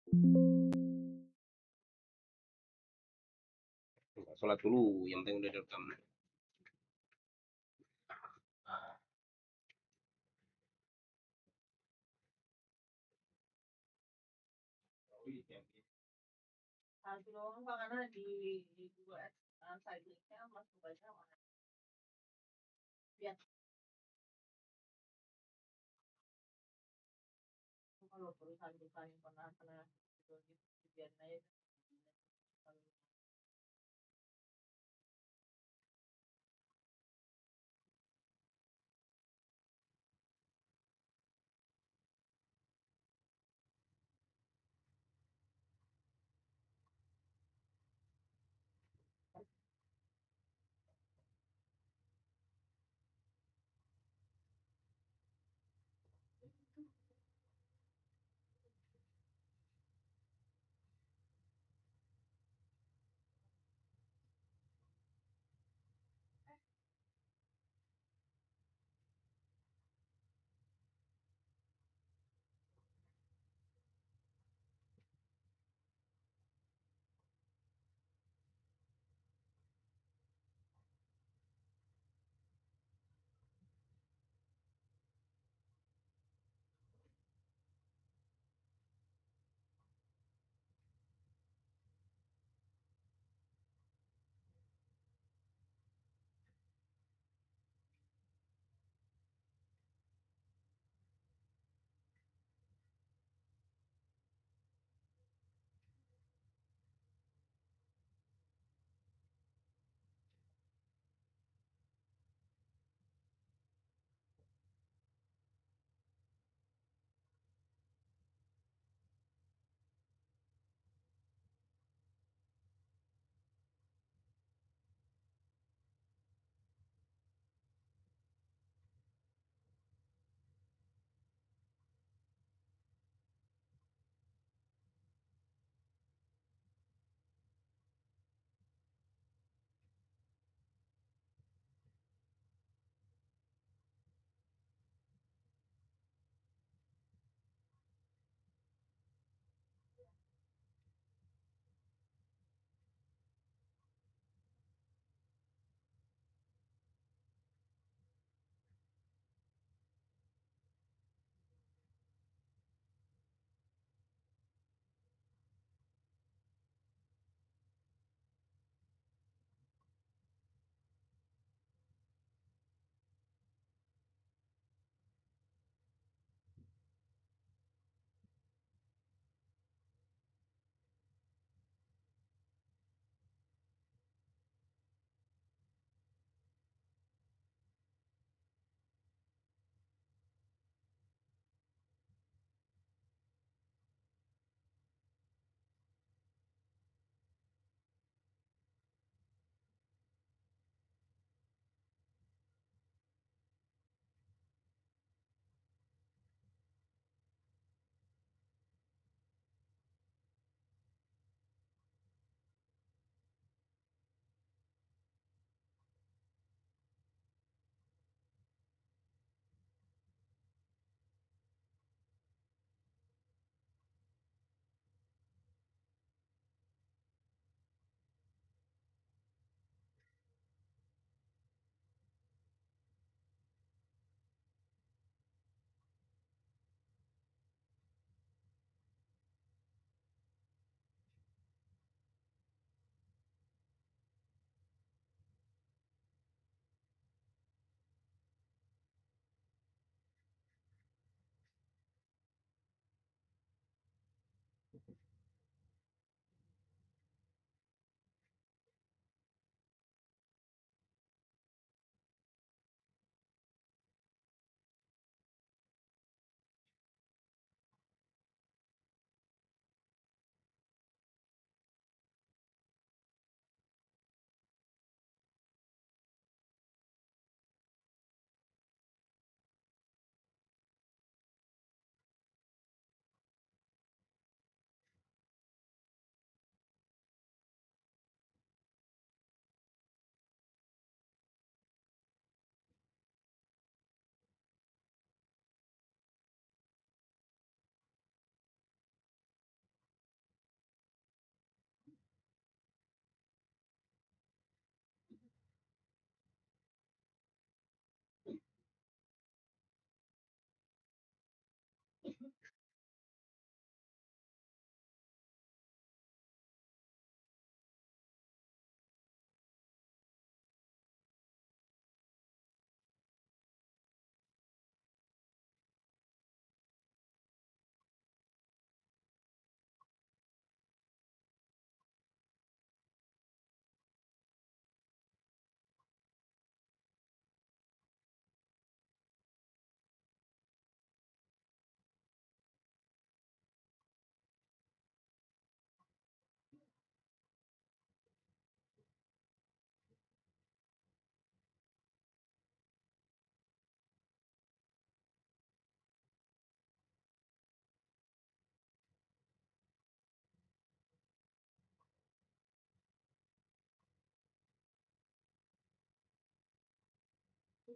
Sholat dulu, yang penting udah direkam.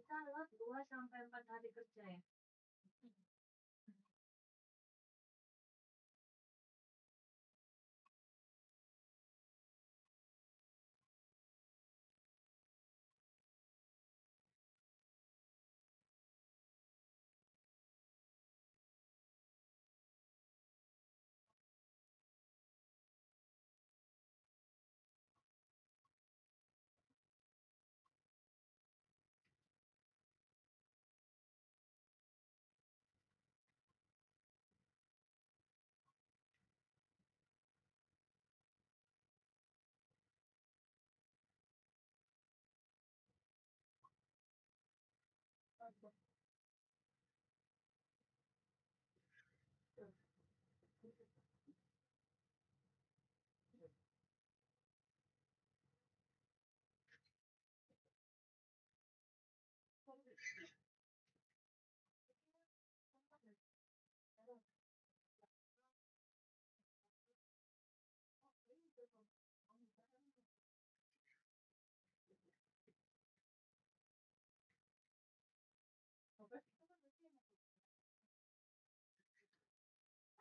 kita lewat 2 sampai 4 hari kerja ya.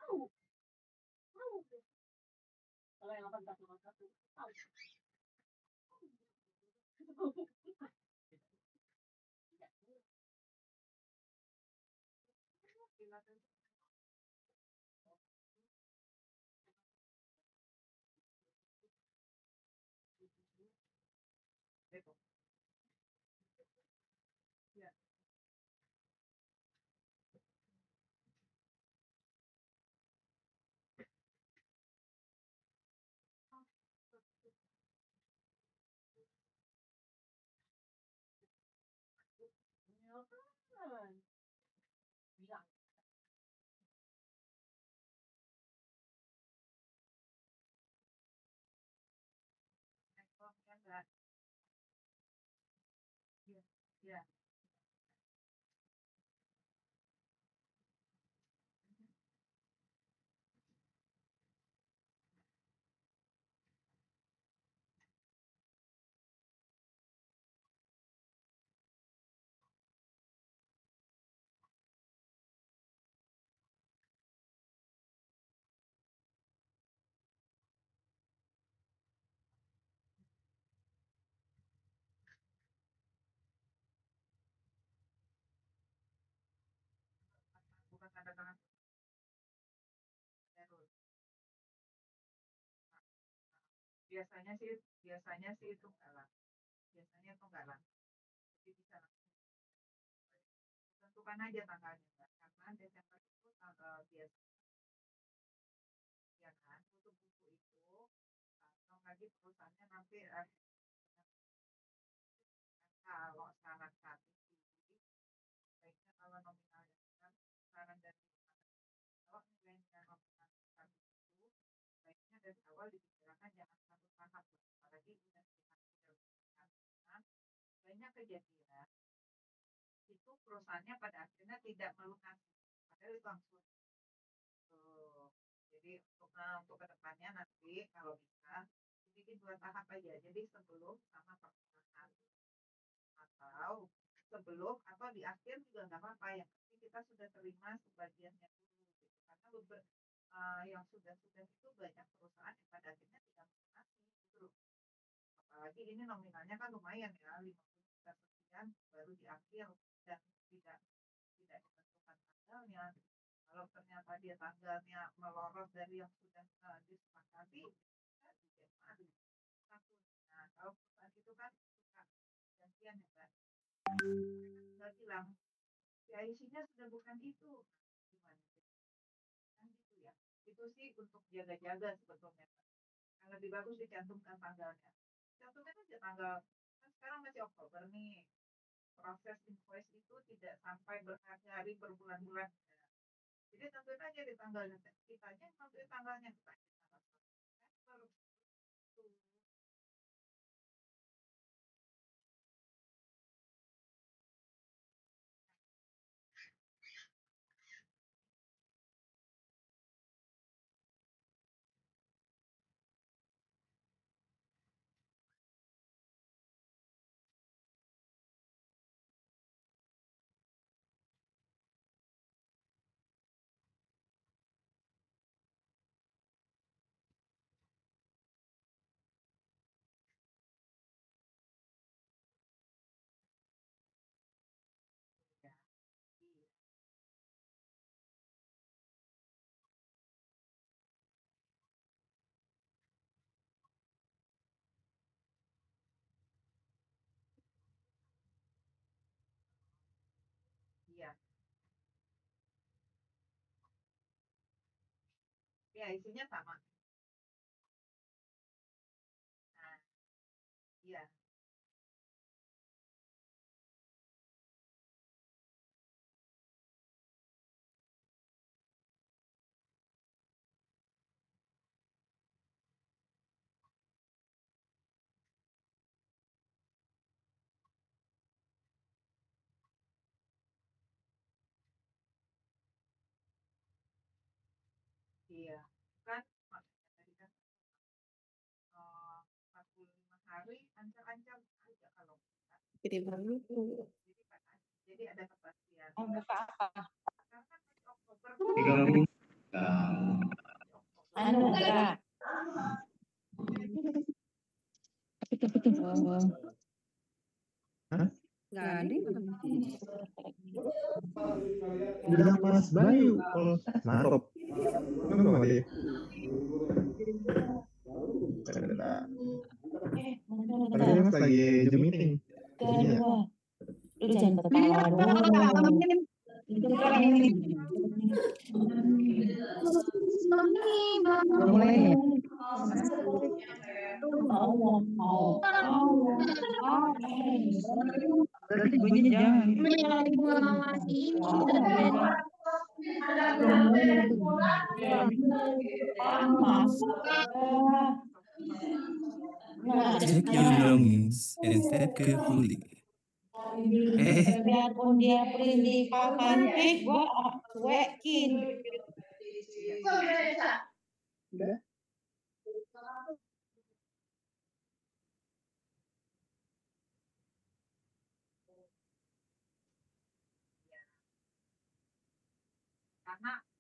Tahu, tahu. Kalau yang 1851 tahu. Ya kan. Bilang. Enggak. Iya. Iya. Bukan tanda tangan terus. Biasanya sih itu enggak lah. Biasanya itu enggak lah. Jadi bisa langsung tentukan aja tanggalnya Mbak. Karena Desember itu tanggal biasa ya kan. Untuk buku itu kalau lagi perusahaannya nanti kalau saran kami sih baiknya kalau nominalnya kan saran dari kalau nilainya nominal kami itu baiknya dari awal dibicarakan jangan satu tahap apalagi udah kan banyak kejadian itu perusahaannya pada akhirnya tidak melunasi padahal itu langsung tuh. Jadi untuk kedepannya nanti kalau bisa dibikin 2 tahap aja jadi sebelum sama pertengahan atau sebelum atau di akhir juga nggak apa-apa yang penting kita sudah terima sebagiannya dulu gitu karena yang sudah itu banyak perusahaan yang pada akhirnya tidak melunasi gitu. Apalagi ini nominalnya kan lumayan ya 50 juta sekian baru di akhir dan tidak tidak ditentukan tanggalnya. Kalau ternyata dia tanggalnya melorot dari yang sudah disepakati, ya di Januari. Nah, kalau perusahaan itu kan suka gantian ya, Mbak. Mereka tinggal bilang, PIC-nya sudah bukan itu. Gimana? Kan gitu ya. Itu sih untuk jaga-jaga sebetulnya. Yang lebih bagus dicantumkan tanggalnya. Cantumkan aja tanggal. Kan sekarang masih Oktober nih. Proses invoice itu tidak sampai berhari-hari berbulan-bulan. Jadi tentuin aja di tanggalnya. Kita aja tentuin tanggalnya. Kita aja tanggal September. Ya, isinya sama. Nah, iya. Iya. Kan maksudnya tadi kan 45 hari ancang-ancang aja kalau kita. Gede banget. Jadi ada kepastian. Oh, buka apa? Karena kan masih Oktober. Anu, gerak. Hah? Nggak ada. Udah Mas Bayu kalau narop. Kenapa dia? Tapi dia Mas lagi Zoom meeting. Jadinya. Lu jangan ketawa dulu. Mulai ya? Berarti bunyi jangan. Check your belongings and step carefully. Biarpun dia print di papan, gua wekin.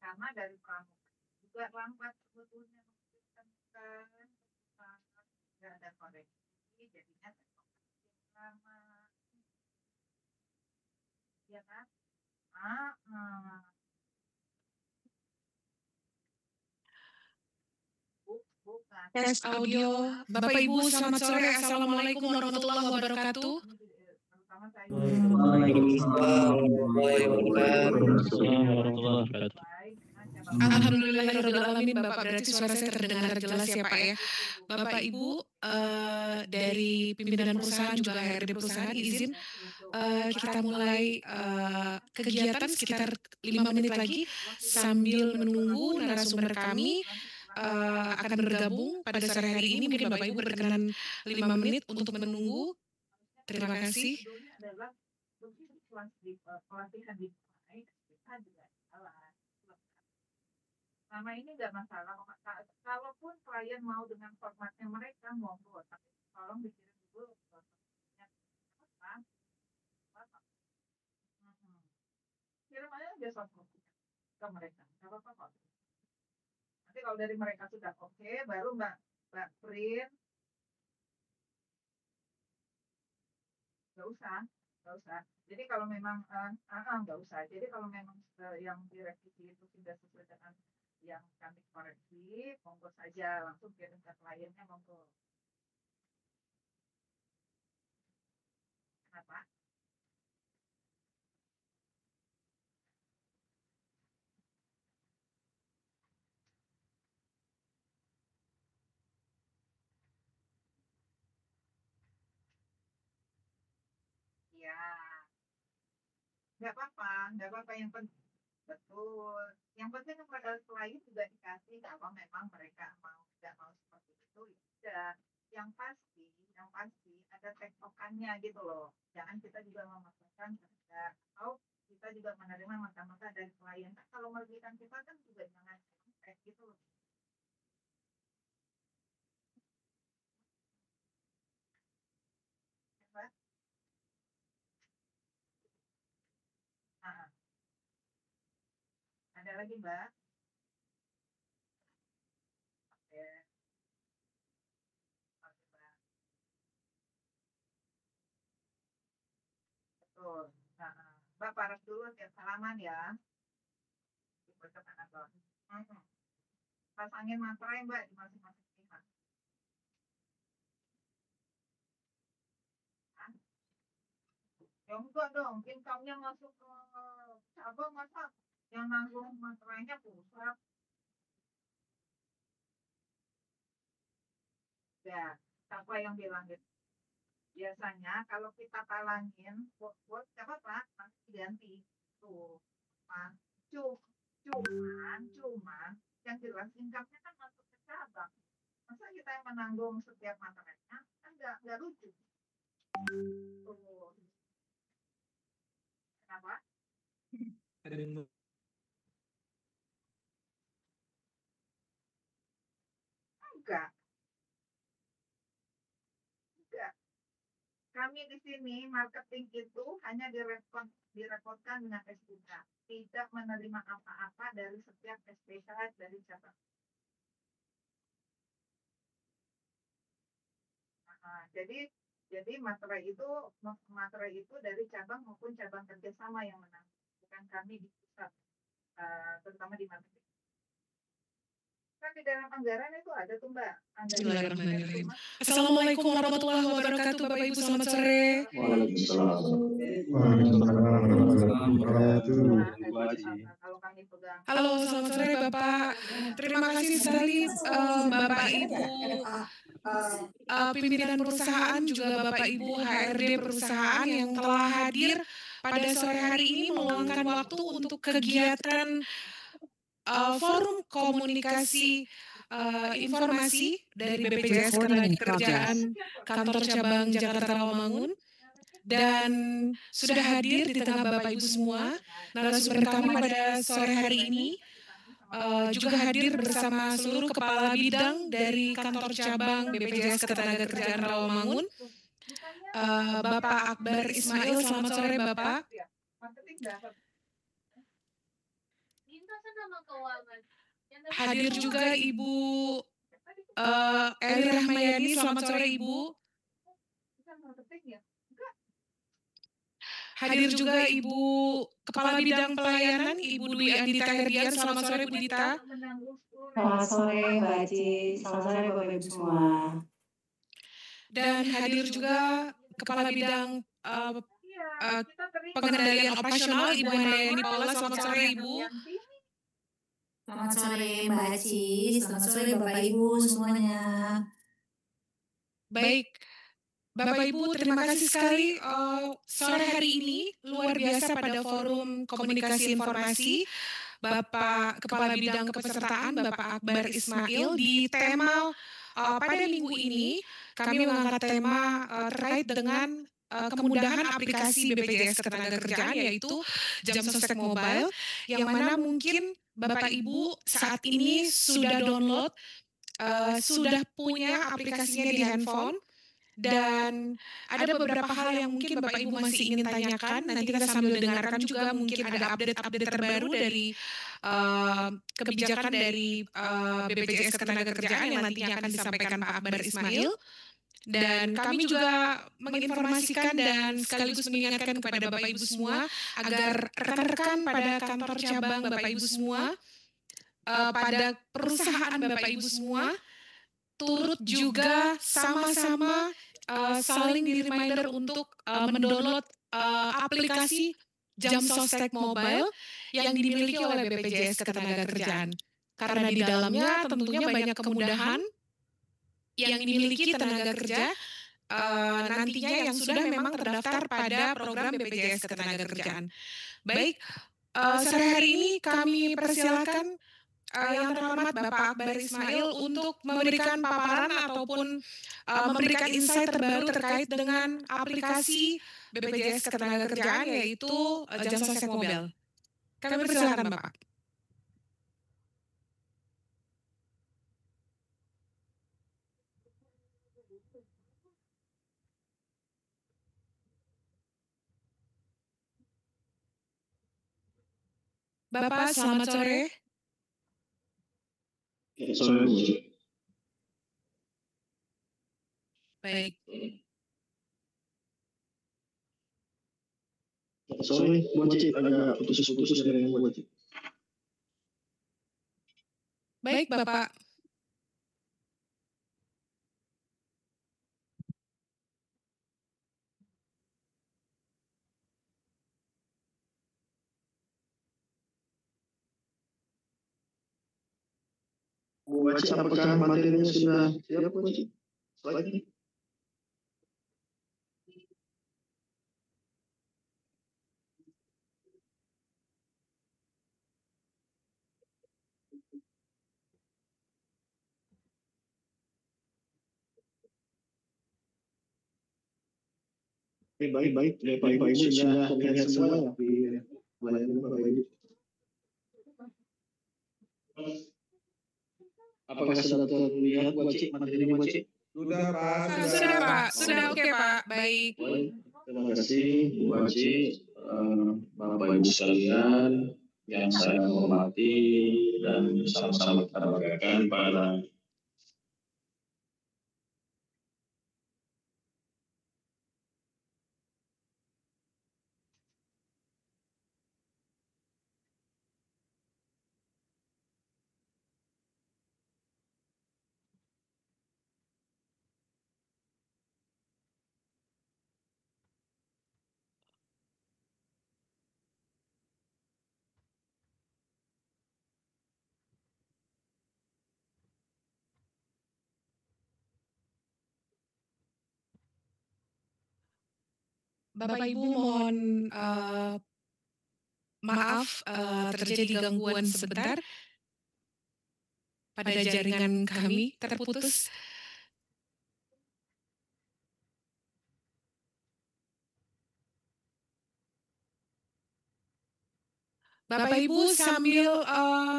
Karena dari pramuka juga lambat sebetulnya memberikan nggak ada koreksi, jadinya lama, ya kan? Bukan. Tes audio. Bapak Ibu selamat sore. Assalamualaikum warahmatullahi wabarakatuh. Terutama saya. Alhamdulillahirrahmanirrahim. Bapak, berarti suara saya terdengar jelas ya Pak ya. Bapak Ibu dari pimpinan perusahaan juga HRD perusahaan izin kita mulai kegiatan sekitar 5 menit lagi sambil menunggu narasumber kami akan bergabung pada sore hari ini. Mungkin Bapak Ibu berkenan 5 menit untuk menunggu. Terima kasih. Pelatihan di kita juga jalan. Selama ini nggak masalah. Kalaupun klien mau dengan formatnya mereka monggo, tapi tolong dikirim dulu kirim aja soft copy ke mereka, nggak apa-apa kok. Nanti kalau dari mereka sudah oke, baru mbak print. Nggak usah. Jadi kalau memang nggak usah. Jadi kalau memang yang direvisi itu sudah sesuai dengan yang kami koreksi, monggo saja langsung kirim ke kliennya, monggo. Kenapa? Ya, nggak apa-apa yang penting betul. Yang penting kepada klien juga dikasih kalau memang mereka tidak mau seperti itu, ya yang pasti ada tektokannya gitu loh. Jangan kita juga memaksakan kerja atau kita juga menerima mata-mata dari klien. Kan kalau merugikan kita kan juga jangan kayak gitu loh. Mbak? Ada lagi Mbak? Oke. Oke Mbak. Betul. Mbak paras dulu tiap salaman ya. Pasangin materai Mbak di masing-masing pihak. Ya enggak dong, income-nya masuk ke cabang, masa yang nanggung materainya pusat. Ya, siapa yang bilang gitu? Biasanya kalau kita talangin, buat apa Pak? Nanti diganti. Tuh, Pak. Cuman, yang jelas income-nya kan masuk ke cabang. Masa kita yang menanggung setiap materainya? Kan nggak lucu. Tuh. Kenapa? Ada yang Enggak. Kami di sini marketing itu hanya direpotkan dengan SPK, tidak menerima apa-apa dari setiap spesialis dari cabang. Nah, jadi materai itu dari cabang maupun cabang kerjasama yang menang, bukan kami di pusat, terutama di marketing. Kan di dalam anggaran itu ada tuh Mbak. Bismillahirrahmanirrahim. Assalamualaikum warahmatullahi wabarakatuh, Bapak Ibu, selamat sore. Waalaikumsalam warahmatullahi wabarakatuh. Kalau kami pegang. Halo, selamat sore Bapak. Terima kasih sekali Bapak Ibu pimpinan perusahaan, juga Bapak Ibu HRD perusahaan yang telah hadir pada sore hari ini meluangkan waktu untuk kegiatan forum komunikasi informasi dari BPJS Ketenagakerjaan Kantor Cabang Jakarta Rawamangun, dan sudah hadir di tengah Bapak Ibu semua narasumber kami pada sore hari ini. Juga hadir bersama seluruh kepala bidang dari kantor cabang BPJS Ketenagakerjaan Rawamangun. Bapak Akbar Ismail, selamat sore Bapak. Hadir juga Ibu Eli Rahmayani, selamat sore Ibu. Hadir juga Ibu Kepala Bidang Pelayanan, Ibu Dwi Andita Herdian, selamat sore Bu Dita. Selamat sore Mbak Aji, selamat sore Bapak Ibu semua. Dan hadir juga Kepala Bidang Pengendalian Operasional, Ibu Handayani Paula, selamat sore Ibu. Selamat sore Mbak Aji, selamat sore Bapak Ibu semuanya. Baik, Bapak Ibu, terima kasih sekali sore hari ini luar biasa pada forum komunikasi informasi Bapak Kepala Bidang Kepesertaan Bapak Akbar Ismail di tema pada minggu ini kami mengangkat tema terkait dengan kemudahan aplikasi BPJS Ketenagakerjaan, yaitu Jam Sostek Mobile, yang mana mungkin Bapak Ibu saat ini sudah download, sudah punya aplikasinya di handphone. Dan ada beberapa hal yang mungkin Bapak Ibu masih ingin tanyakan. Nanti kita sambil dengarkan juga mungkin ada update-update terbaru dari kebijakan dari BPJS Ketenagakerjaan yang nantinya akan disampaikan Pak Akbar Ismail. Dan kami juga menginformasikan dan sekaligus mengingatkan kepada Bapak Ibu semua agar rekan-rekan pada kantor cabang Bapak Ibu semua, pada perusahaan Bapak Ibu semua, turut juga sama-sama saling di reminder untuk mendownload aplikasi Jam Sostek Mobile yang dimiliki oleh BPJS Ketenagakerjaan. Karena di dalamnya tentunya banyak kemudahan yang dimiliki tenaga kerja nantinya yang sudah memang terdaftar pada program BPJS Ketenagakerjaan. Baik, sore hari ini kami persilakan yang terhormat Bapak Akbar Ismail untuk memberikan paparan ataupun memberikan insight terbaru terkait dengan aplikasi BPJS Ketenagakerjaan, yaitu Jam Sostek Mobile. Kami persilakan Bapak. Bapak, selamat sore. Sore Bu. Baik. Sore Bu Aji, agak putus-putus dari Bu Aji. Baik, Bapak. Bu Aji, apakah materinya sudah siap Bu Aji? Slide. Baik. Bapak Ibu sudah terlihat semua ya di layar Bapak Ibu. Apakah sudah terlihat Bu Aci, materinya Bu Aci? Sudah Pak, Sudah Pak, sudah oke Pak, baik. Baik, terima kasih Bu Aci, Bapak Ibu sekalian yang saya hormati dan sama-sama kita banggakan pada Bapak Ibu mohon maaf terjadi gangguan sebentar pada jaringan kami terputus. Bapak Ibu sambil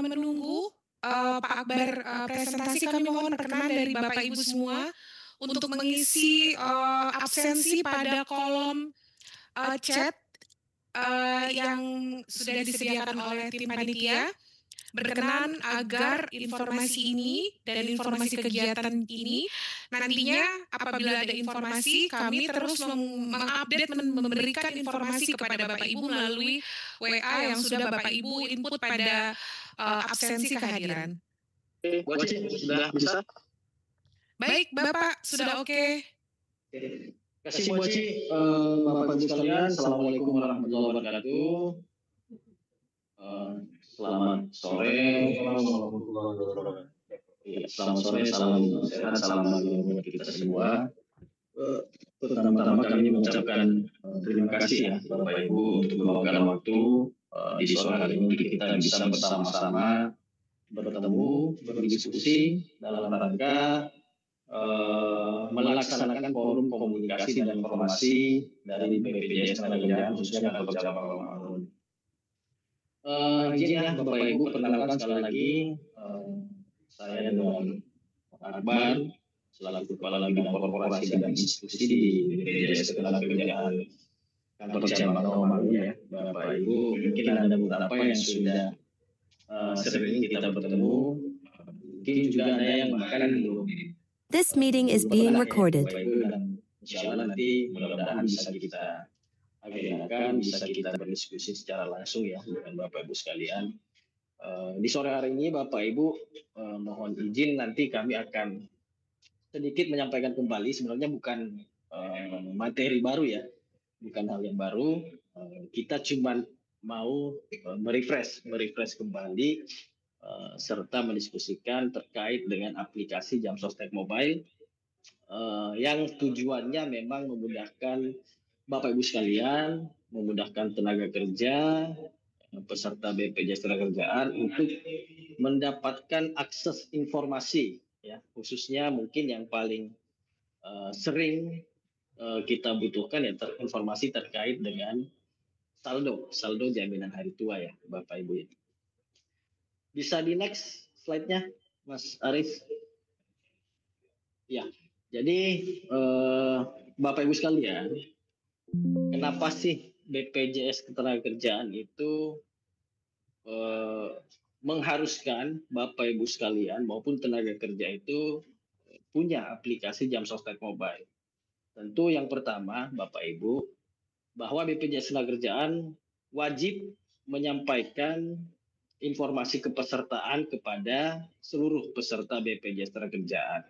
menunggu Pak Akbar presentasi, kami mohon perkenan dari Bapak Ibu semua untuk mengisi absensi pada kolom chat yang sudah disediakan oleh tim panitia. Berkenan agar informasi ini dan informasi kegiatan ini nantinya apabila ada informasi kami terus mengupdate, memberikan informasi kepada Bapak Ibu melalui WA yang sudah Bapak Ibu input pada absensi kehadiran. Bu Aci sudah bisa? Baik Bapak, sudah oke. Terima kasih Bu Aci. Bapak Ibu sekalian, Assalamualaikum warahmatullahi wabarakatuh. Selamat sore. Selamat sore, salam sehat, salam bahagia buat kita semua. Pertama-tama kami mengucapkan terima kasih ya Bapak Ibu untuk meluangkan waktu di sore hari ini kita bisa bersama-sama bertemu, berdiskusi dalam rangka melaksanakan forum komunikasi dan informasi dari BPJS Tenaga khususnya Kantor Cabang Romangun. Izin ya Bapak Ibu perkenalkan sekali lagi saya dengan Pak Akbar selaku Kepala Bidang Korporasi dan Institusi di BPJS Ketenagakerjaan Kantor Cabang Romangun ya Bapak Ibu. Mungkin ada beberapa yang sudah sering kita bertemu, mungkin juga ada yang bahkan belum. This meeting is being recorded. Insya Allah nanti mudah-mudahan bisa kita agendakan, bisa kita berdiskusi secara langsung ya dengan Bapak Ibu sekalian. Di sore hari ini Bapak Ibu mohon izin nanti kami akan sedikit menyampaikan kembali, sebenarnya bukan materi baru ya, bukan hal yang baru. Kita cuma mau merefresh kembali serta mendiskusikan terkait dengan aplikasi Jam Sostek Mobile yang tujuannya memang memudahkan Bapak Ibu sekalian, memudahkan tenaga kerja, peserta BPJS Ketenagakerjaan untuk mendapatkan akses informasi ya, khususnya mungkin yang paling sering kita butuhkan ya informasi terkait dengan saldo jaminan hari tua ya Bapak Ibu. Bisa di next slide-nya Mas Aris. Ya, jadi Bapak Ibu sekalian, kenapa sih BPJS Ketenagakerjaan itu mengharuskan Bapak Ibu sekalian maupun tenaga kerja itu punya aplikasi Jam Sostek Mobile? Tentu yang pertama Bapak Ibu, bahwa BPJS Ketenagakerjaan wajib menyampaikan informasi kepesertaan kepada seluruh peserta BPJS Ketenagakerjaan.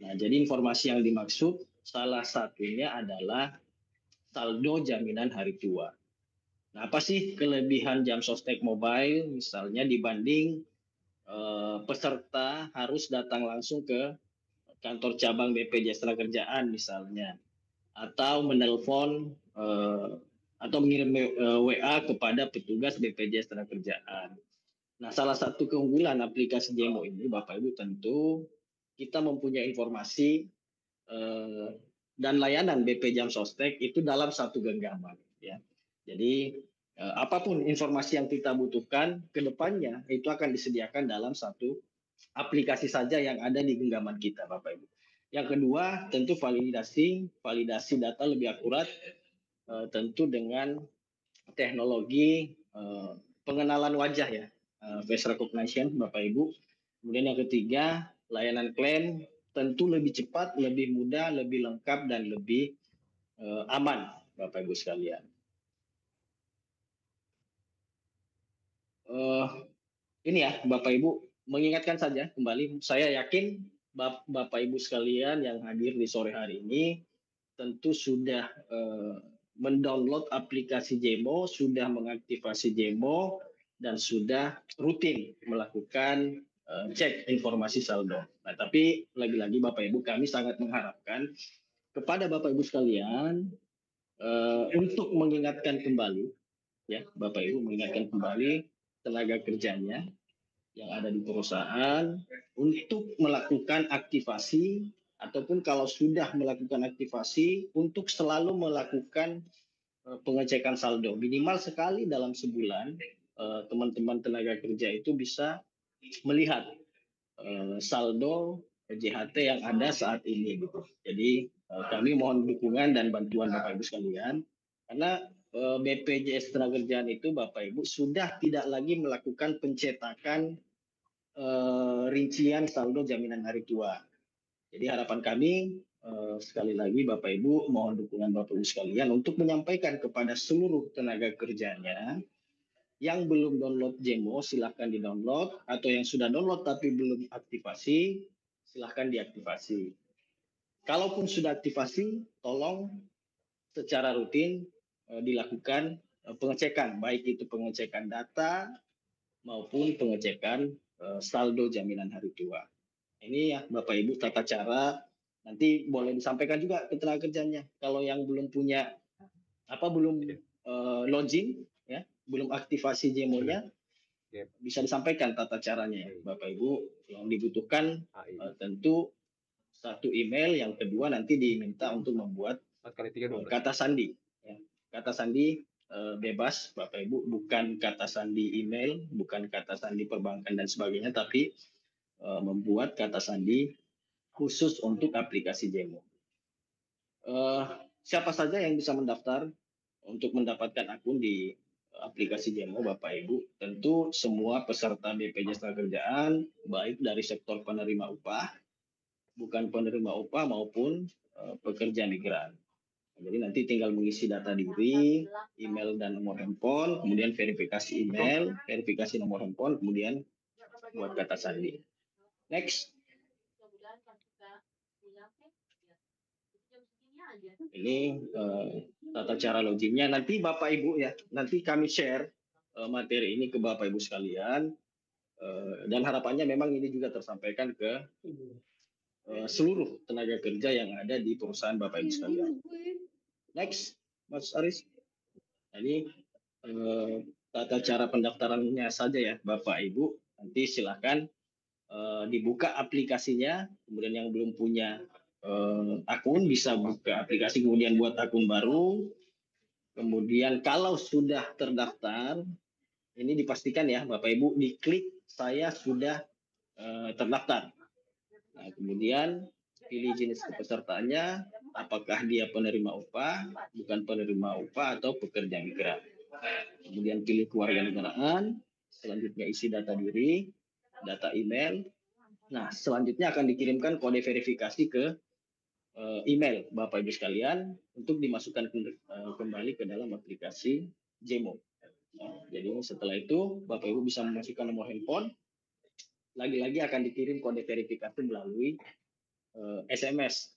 Nah, jadi informasi yang dimaksud salah satunya adalah saldo jaminan hari tua. Nah, apa sih kelebihan Jam Sostek Mobile misalnya dibanding peserta harus datang langsung ke kantor cabang BPJS Tenagakerjaan misalnya, atau menelpon atau mengirim WA kepada petugas BPJS Tenagakerjaan. Nah, salah satu keunggulan aplikasi Jemo ini, Bapak Ibu, tentu kita mempunyai informasi dan layanan BP Jam Sostek itu dalam satu genggaman, ya. Jadi apapun informasi yang kita butuhkan ke depannya itu akan disediakan dalam satu aplikasi saja yang ada di genggaman kita, Bapak Ibu. Yang kedua, tentu validasi data lebih akurat, tentu dengan teknologi pengenalan wajah, ya, face recognition, Bapak Ibu. Kemudian yang ketiga, layanan klaim tentu lebih cepat, lebih mudah, lebih lengkap, dan lebih aman, Bapak Ibu sekalian. Ini ya, Bapak Ibu, mengingatkan saja kembali, saya yakin Bapak Ibu sekalian yang hadir di sore hari ini tentu sudah mendownload aplikasi Jemo, sudah mengaktifasi Jemo, dan sudah rutin melakukan cek informasi saldo. Nah, tapi lagi-lagi Bapak Ibu, kami sangat mengharapkan kepada Bapak Ibu sekalian untuk mengingatkan kembali, ya, Bapak Ibu mengingatkan kembali tenaga kerjanya yang ada di perusahaan untuk melakukan aktivasi, ataupun kalau sudah melakukan aktivasi untuk selalu melakukan pengecekan saldo minimal sekali dalam sebulan. Teman-teman tenaga kerja itu bisa melihat saldo JHT yang ada saat ini, gitu. Jadi kami mohon dukungan dan bantuan Bapak Ibu sekalian, karena BPJS Tenagakerjaan itu, Bapak Ibu, sudah tidak lagi melakukan pencetakan rincian saldo jaminan hari tua. Jadi harapan kami sekali lagi Bapak Ibu, mohon dukungan Bapak Ibu sekalian untuk menyampaikan kepada seluruh tenaga kerjanya yang belum download Jemo, silahkan di-download, atau yang sudah download tapi belum aktivasi, silahkan diaktifasi. Kalaupun sudah aktivasi, tolong secara rutin dilakukan pengecekan, baik itu pengecekan data maupun pengecekan saldo jaminan hari tua. Ini ya Bapak Ibu tata cara, nanti boleh disampaikan juga ke tenaga kerjanya. Kalau yang belum punya belum login, ya, belum aktivasi Jemo-nya, bisa disampaikan tata caranya, ya, Bapak Ibu. Yang dibutuhkan tentu satu email, yang kedua nanti diminta untuk membuat kata sandi, ya. Kata sandi bebas Bapak Ibu, bukan kata sandi email, bukan kata sandi perbankan dan sebagainya, tapi membuat kata sandi khusus untuk aplikasi Jemo. Siapa saja yang bisa mendaftar untuk mendapatkan akun di aplikasi Jemo, Bapak Ibu? Tentu semua peserta BPJS Tenagakerjaan, baik dari sektor penerima upah, bukan penerima upah, maupun pekerja migran. Jadi nanti tinggal mengisi data diri, email dan nomor handphone, kemudian verifikasi email, verifikasi nomor handphone, kemudian buat kata sandi. Next. Ini tata cara loginnya. Nanti Bapak Ibu, ya, nanti kami share materi ini ke Bapak Ibu sekalian, dan harapannya memang ini juga tersampaikan ke seluruh tenaga kerja yang ada di perusahaan Bapak Ibu sekalian. Next, Mas Aris. Nah, ini tata cara pendaftarannya saja ya Bapak Ibu. Nanti silakan dibuka aplikasinya, kemudian yang belum punya akun bisa buka aplikasi, kemudian buat akun baru. Kemudian kalau sudah terdaftar, ini dipastikan ya Bapak Ibu, diklik saya sudah terdaftar. Nah, kemudian pilih jenis kepesertaannya, apakah dia penerima upah, bukan penerima upah, atau pekerja migran. Kemudian pilih kewarganegaraan, selanjutnya isi data diri, data email. Nah, selanjutnya akan dikirimkan kode verifikasi ke email Bapak Ibu sekalian untuk dimasukkan kembali ke dalam aplikasi Jemo. Nah, jadi setelah itu Bapak Ibu bisa memasukkan nomor handphone. Lagi-lagi akan dikirim kode verifikasi melalui SMS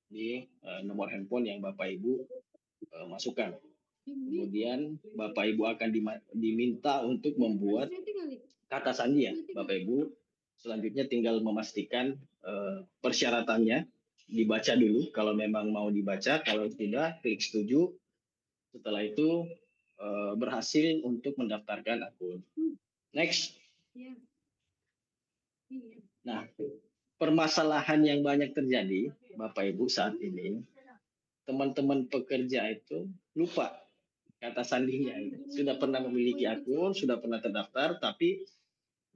di nomor handphone yang Bapak Ibu masukkan. Kemudian Bapak Ibu akan diminta untuk membuat kata sandi ya Bapak Ibu. Selanjutnya tinggal memastikan persyaratannya dibaca dulu kalau memang mau dibaca, kalau tidak klik setuju. Setelah itu berhasil untuk mendaftarkan akun. Next. Nah, permasalahan yang banyak terjadi Bapak Ibu saat ini, teman-teman pekerja itu lupa kata sandinya. Sudah pernah memiliki akun, sudah pernah terdaftar, tapi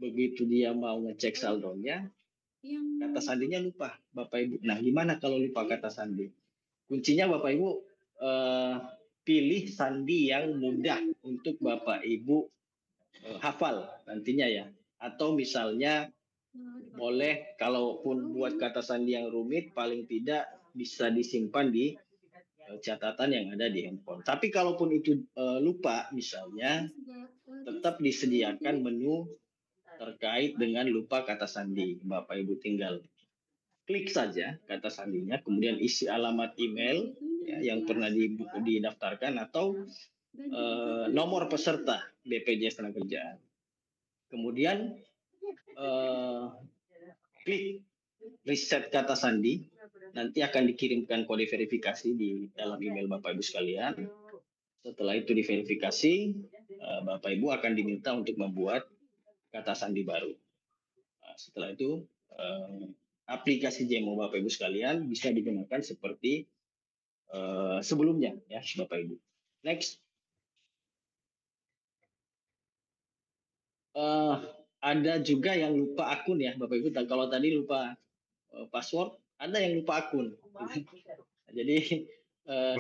begitu dia mau ngecek saldonya, kata sandinya lupa, Bapak Ibu. Nah, gimana kalau lupa kata sandi? Kuncinya Bapak Ibu pilih sandi yang mudah untuk Bapak Ibu hafal nantinya ya. Atau misalnya boleh kalaupun buat kata sandi yang rumit, paling tidak bisa disimpan di catatan yang ada di handphone. Tapi kalaupun itu lupa misalnya, tetap disediakan menu terkait dengan lupa kata sandi. Bapak Ibu tinggal klik saja kata sandinya, kemudian isi alamat email ya, yang pernah didaftarkan atau nomor peserta BPJS Tenagakerjaan. Kemudian klik reset kata sandi, nanti akan dikirimkan kode verifikasi di dalam email Bapak Ibu sekalian. Setelah itu diverifikasi, Bapak Ibu akan diminta untuk membuat kata sandi baru. Setelah itu aplikasi Jemo Bapak Ibu sekalian bisa digunakan seperti sebelumnya ya Bapak Ibu. Next. Ada juga yang lupa akun ya Bapak Ibu. Dan kalau tadi lupa password, ada yang lupa akun. Jadi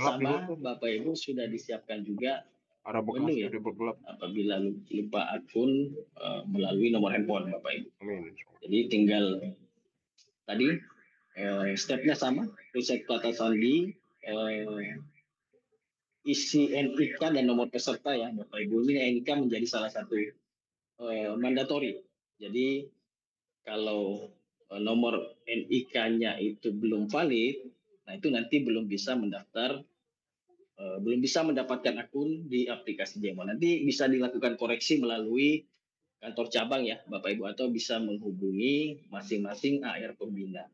sama Bapak Ibu sudah disiapkan juga menu ya apabila lupa akun melalui nomor handphone Bapak Ibu. Jadi tinggal tadi stepnya sama, reset kata sandi, isi NIK dan nomor peserta ya Bapak Ibu. Ini NIK menjadi salah satu mandatori. Jadi kalau nomor NIK-nya itu belum valid, nah itu nanti belum bisa mendaftar, belum bisa mendapatkan akun di aplikasi Jemo. Nanti bisa dilakukan koreksi melalui kantor cabang ya Bapak Ibu, atau bisa menghubungi masing-masing AR pembina.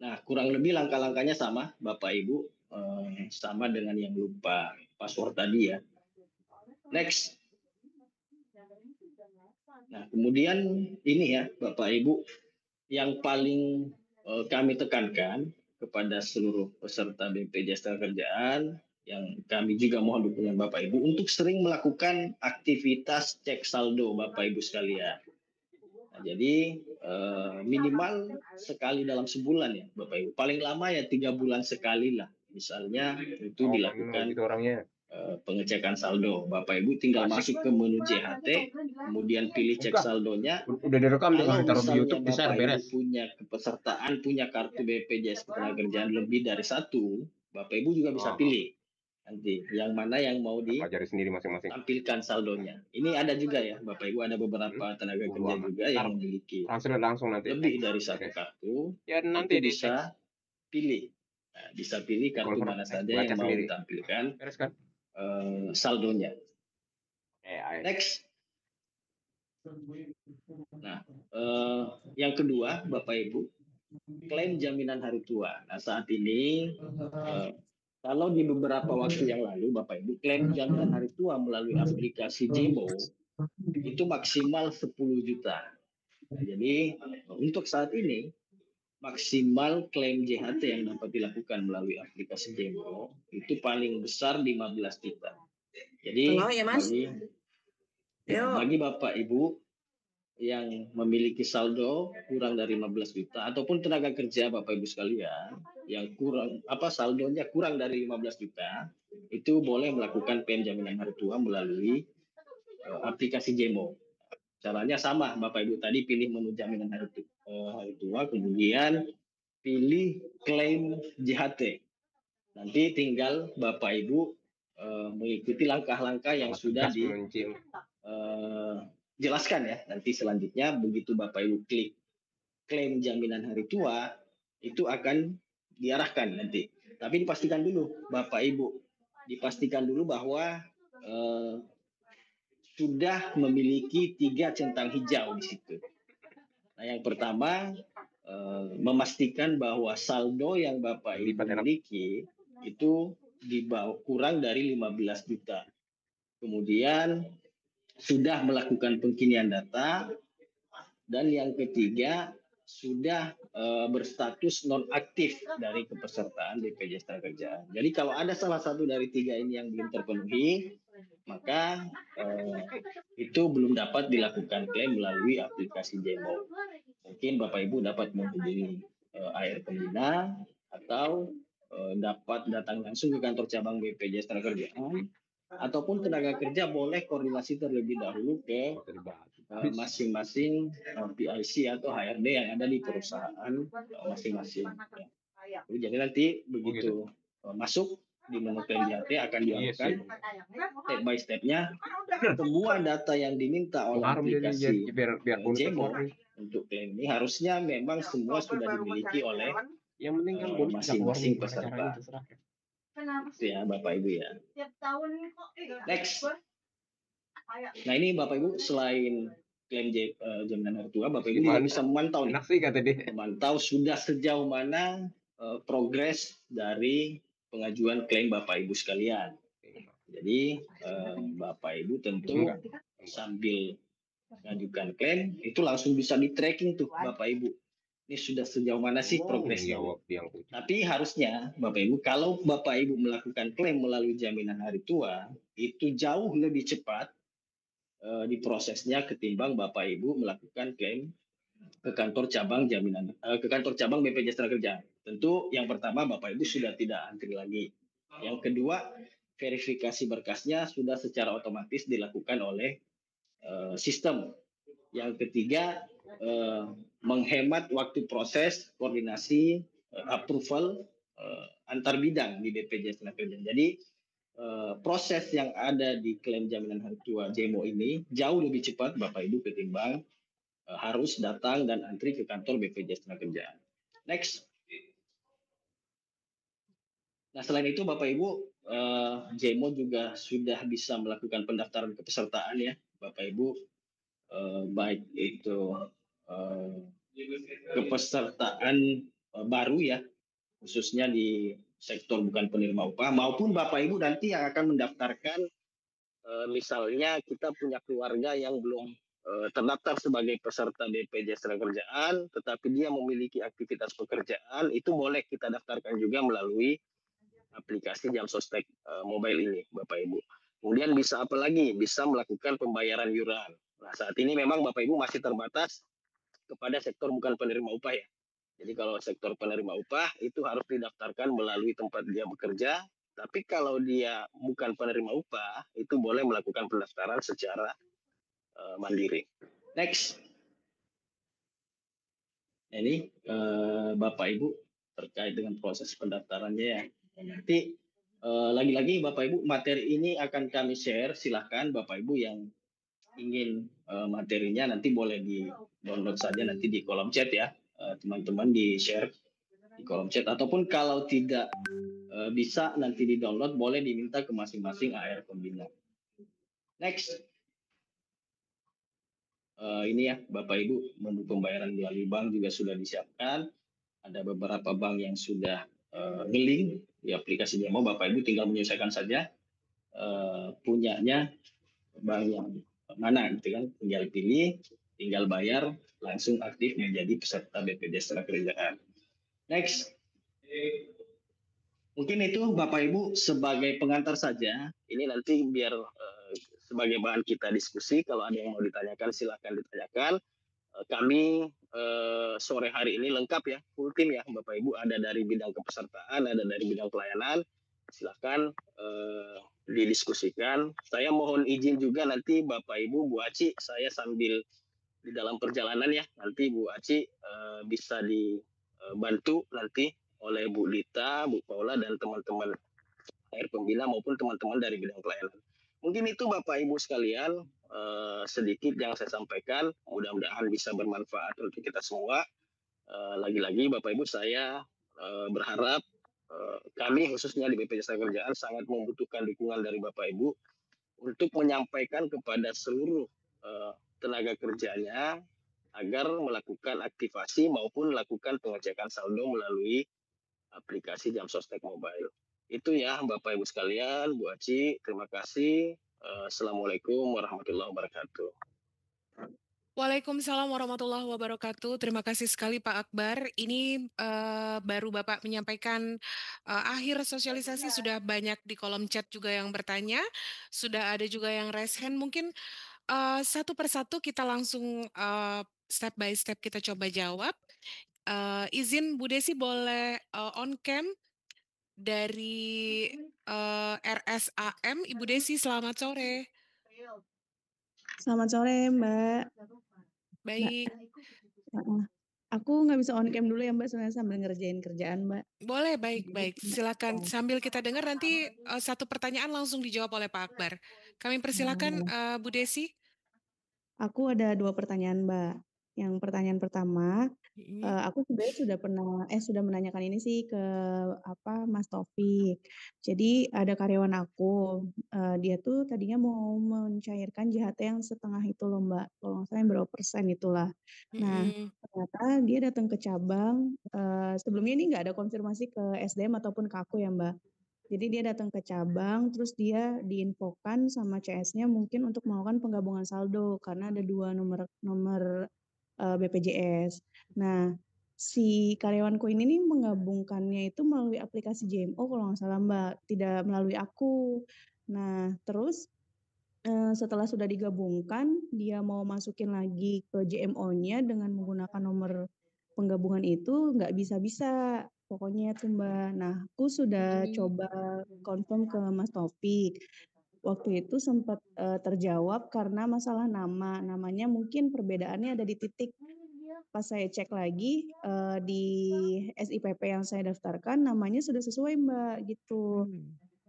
Nah, kurang lebih langkah-langkahnya sama Bapak Ibu, sama dengan yang lupa password tadi ya. Next. Nah, kemudian ini ya Bapak Ibu, yang paling kami tekankan kepada seluruh peserta BPJS Tenagakerjaan, yang kami juga mohon dukungan Bapak Ibu untuk sering melakukan aktivitas cek saldo Bapak Ibu sekalian. Nah, jadi minimal sekali dalam sebulan ya Bapak Ibu. Paling lama ya 3 bulan sekali lah. Misalnya itu dilakukan pengecekan saldo. Bapak Ibu tinggal masuk ke menu JHT, kemudian pilih cek saldonya. Udah direkam, kalau taruh di YouTube Bapak bisa Ibu beres. punya kepesertaan, punya kartu BPJS Ketenagakerjaan lebih dari 1, Bapak Ibu juga bisa pilih nanti yang mana yang mau ditampilkan saldonya. Ini ada juga ya Bapak Ibu, ada beberapa tenaga kerja juga yang memiliki langsung nanti lebih dari 1 kartu. Ya nanti bisa pilih. Nah, bisa pilih kartu mana saja yang mau ditampilkan saldonya. Next. Nah, yang kedua Bapak Ibu, klaim jaminan hari tua. Nah, saat ini kalau di beberapa waktu yang lalu Bapak Ibu klaim jaminan hari tua melalui aplikasi Jemo itu maksimal 10 juta. Nah, jadi untuk saat ini maksimal klaim JHT yang dapat dilakukan melalui aplikasi Jemo itu paling besar 15 juta. Jadi bagi Bapak Ibu yang memiliki saldo kurang dari 15 juta ataupun tenaga kerja Bapak Ibu sekalian yang saldonya kurang dari 15 juta, itu boleh melakukan PM jaminan hari tua melalui aplikasi Jemo. Caranya sama Bapak Ibu, tadi pilih menu jaminan hari tua, kemudian pilih klaim JHT. Nanti tinggal Bapak Ibu mengikuti langkah-langkah yang sudah jelaskan ya. Nanti selanjutnya begitu Bapak Ibu klik klaim jaminan hari tua, itu akan diarahkan nanti. Tapi dipastikan dulu Bapak Ibu, dipastikan dulu bahwa sudah memiliki 3 centang hijau di situ. Nah, yang pertama memastikan bahwa saldo yang Bapak Ibu Lipat enak. miliki itu di bawah kurang dari 15 juta. Kemudian sudah melakukan pengkinian data, dan yang ketiga sudah berstatus nonaktif dari kepesertaan BPJS Tenagakerjaan. Jadi kalau ada salah satu dari tiga ini yang belum terpenuhi, maka itu belum dapat dilakukan klaim melalui aplikasi Jemo. Mungkin Bapak Ibu dapat menghubungi AR Pembina atau dapat datang langsung ke kantor cabang BPJS Tenagakerjaan, ataupun tenaga kerja boleh koordinasi terlebih dahulu ke masing-masing PIC atau HRD yang ada di perusahaan masing-masing. Ya. Jadi nanti begitu masuk di menu klaim JHT akan diarahkan step by step-nya semua data yang diminta oleh aplikasi Jemo untuk klaim ini harusnya memang semua sudah dimiliki oleh masing-masing peserta. Itu ya Bapak Ibu ya. Next. Nah ini Bapak Ibu selain klaim jaminan hari tua, Bapak Ibu juga bisa memantau nih. Memantau sudah sejauh mana progres dari pengajuan klaim Bapak Ibu sekalian. Jadi Bapak Ibu tentu sambil mengajukan klaim itu langsung bisa di tracking tuh Bapak Ibu. Ini sudah sejauh mana sih progresnya? Tapi harusnya Bapak Ibu, kalau Bapak Ibu melakukan klaim melalui jaminan hari tua, itu jauh lebih cepat diprosesnya ketimbang Bapak Ibu melakukan klaim ke kantor cabang ke kantor cabang BPJS Tenagakerjaan. Tentu yang pertama Bapak Ibu sudah tidak antri lagi. Yang kedua, verifikasi berkasnya sudah secara otomatis dilakukan oleh sistem. Yang ketiga, menghemat waktu proses koordinasi approval antar bidang di BPJS Tenagakerjaan. Jadi proses yang ada di klaim jaminan hari tua Jemo ini jauh lebih cepat Bapak Ibu ketimbang harus datang dan antri ke kantor BPJS Tenagakerjaan. Next. Nah selain itu Bapak Ibu, Jemo juga sudah bisa melakukan pendaftaran kepesertaan ya Bapak Ibu, baik itu kepesertaan baru ya, khususnya di sektor bukan penerima upah, maupun Bapak Ibu nanti yang akan mendaftarkan, misalnya kita punya keluarga yang belum terdaftar sebagai peserta BPJS Tenagakerjaan, tetapi dia memiliki aktivitas pekerjaan, itu boleh kita daftarkan juga melalui aplikasi Jam Sostek mobile ini, Bapak Ibu. Kemudian bisa apa lagi? Bisa melakukan pembayaran iuran. Nah, saat ini memang Bapak Ibu masih terbatas kepada sektor bukan penerima upah ya. Jadi kalau sektor penerima upah itu harus didaftarkan melalui tempat dia bekerja. Tapi kalau dia bukan penerima upah, itu boleh melakukan pendaftaran secara mandiri. Next. Ini Bapak Ibu terkait dengan proses pendaftarannya ya. Nanti lagi-lagi Bapak Ibu materi ini akan kami share. Silahkan Bapak Ibu yang ingin materinya nanti boleh di download saja nanti di kolom chat ya, teman-teman di share di kolom chat, ataupun kalau tidak bisa nanti di download boleh diminta ke masing-masing AR Pembina. Next. Ini ya Bapak Ibu, menu pembayaran melalui bank juga sudah disiapkan. Ada beberapa bank yang sudah nge-link di aplikasi Jemo. Bapak Ibu tinggal menyesuaikan saja punyanya bank yang mana gitu kan, tinggal pilih, tinggal bayar, langsung aktif menjadi peserta BPJS Tenagakerjaan. Next. Mungkin itu Bapak Ibu sebagai pengantar saja. Ini nanti biar sebagai bahan kita diskusi. Kalau ada yang mau ditanyakan silahkan ditanyakan. Kami sore hari ini lengkap ya, full tim ya Bapak Ibu. Ada dari bidang kepesertaan, ada dari bidang pelayanan. Silahkan didiskusikan. Saya mohon izin juga nanti Bapak Ibu, Bu Aci, saya sambil di dalam perjalanan ya, nanti Bu Aci bisa dibantu nanti oleh Bu Dita, Bu Paula, dan teman-teman AR Pembina maupun teman-teman dari bidang pelayanan. Mungkin itu Bapak Ibu sekalian sedikit yang saya sampaikan, mudah-mudahan bisa bermanfaat untuk kita semua. Lagi-lagi Bapak Ibu saya berharap kami khususnya di BPJS Tenagakerjaan sangat membutuhkan dukungan dari Bapak Ibu untuk menyampaikan kepada seluruh tenaga kerjanya agar melakukan aktivasi maupun melakukan pengecekan saldo melalui aplikasi Jam Sostek Mobile. Itu ya Bapak Ibu sekalian, Bu Aci, terima kasih. Assalamualaikum warahmatullahi wabarakatuh. Waalaikumsalam warahmatullahi wabarakatuh. Terima kasih sekali Pak Akbar. Ini baru Bapak menyampaikan akhir sosialisasi, sudah banyak di kolom chat juga yang bertanya, sudah ada juga yang raise hand. Mungkin satu persatu kita langsung step by step kita coba jawab. Izin Bu Desi boleh on cam dari RSAM. Ibu Desi, selamat sore. Selamat sore, Mbak. Baik. Aku nggak bisa on cam dulu ya, Mbak, soalnya sambil ngerjain kerjaan, Mbak. Boleh, baik. Silakan sambil kita dengar nanti satu pertanyaan langsung dijawab oleh Pak Akbar. Kami persilakan Bu Desi. Aku ada 2 pertanyaan, Mbak. Yang pertanyaan pertama, aku sebenarnya sudah menanyakan ini sih ke Mas Taufik. Jadi ada karyawan aku, dia tuh tadinya mau mencairkan JHT yang setengah itu loh, Mbak. Kalau nggak salah yang berapa persen itulah. Nah, ternyata dia datang ke cabang, sebelumnya ini nggak ada konfirmasi ke SDM ataupun ke aku ya, Mbak. Jadi dia datang ke cabang, terus dia diinfokan sama CS-nya mungkin untuk melakukan penggabungan saldo karena ada 2 nomor BPJS. Nah, si karyawanku ini nih menggabungkannya itu melalui aplikasi JMO kalau nggak salah Mbak, tidak melalui aku. Nah, terus setelah sudah digabungkan, dia mau masukin lagi ke JMO-nya dengan menggunakan nomor penggabungan itu nggak bisa-bisa. Pokoknya tuh Mbak. Nah, aku sudah coba confirm ke Mas Taufik. Waktu itu sempat terjawab karena masalah nama. Namanya mungkin perbedaannya ada di titik. Pas saya cek lagi di SIPP yang saya daftarkan, namanya sudah sesuai Mbak gitu.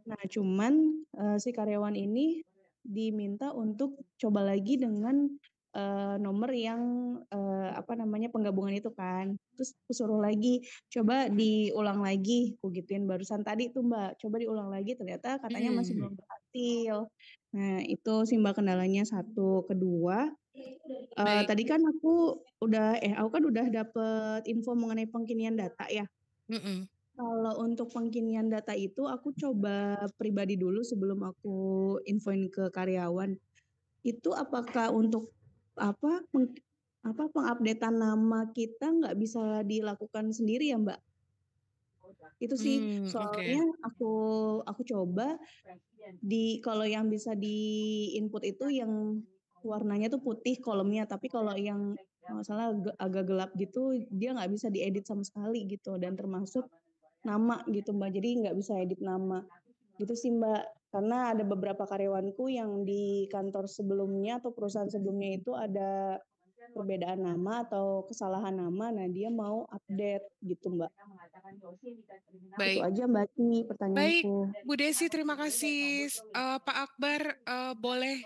Nah, cuman si karyawan ini diminta untuk coba lagi dengan nomor yang penggabungan itu kan. Terus aku suruh lagi, coba diulang lagi, aku gituin barusan tadi tuh Mbak, coba diulang lagi ternyata katanya masih belum berhasil. Nah, itu sih Mbak kendalanya satu. Kedua, tadi kan aku kan udah dapet info mengenai pengkinian data ya. Kalau untuk pengkinian data itu aku coba pribadi dulu sebelum aku infoin ke karyawan. Itu apakah untuk pengupdatean nama kita nggak bisa dilakukan sendiri ya Mbak? Itu sih soalnya aku coba kalau yang bisa di input itu yang warnanya tuh putih kolomnya, tapi kalau yang nggak salah agak gelap gitu dia nggak bisa diedit sama sekali gitu, dan termasuk nama gitu Mbak, jadi nggak bisa edit nama gitu sih Mbak, karena ada beberapa karyawanku yang di kantor sebelumnya atau perusahaan sebelumnya itu ada perbedaan nama atau kesalahan nama, nah dia mau update gitu Mbak. Itu aja Mbak Ci pertanyaanku. Baik, Bu Desi, terima kasih. Pak Akbar, boleh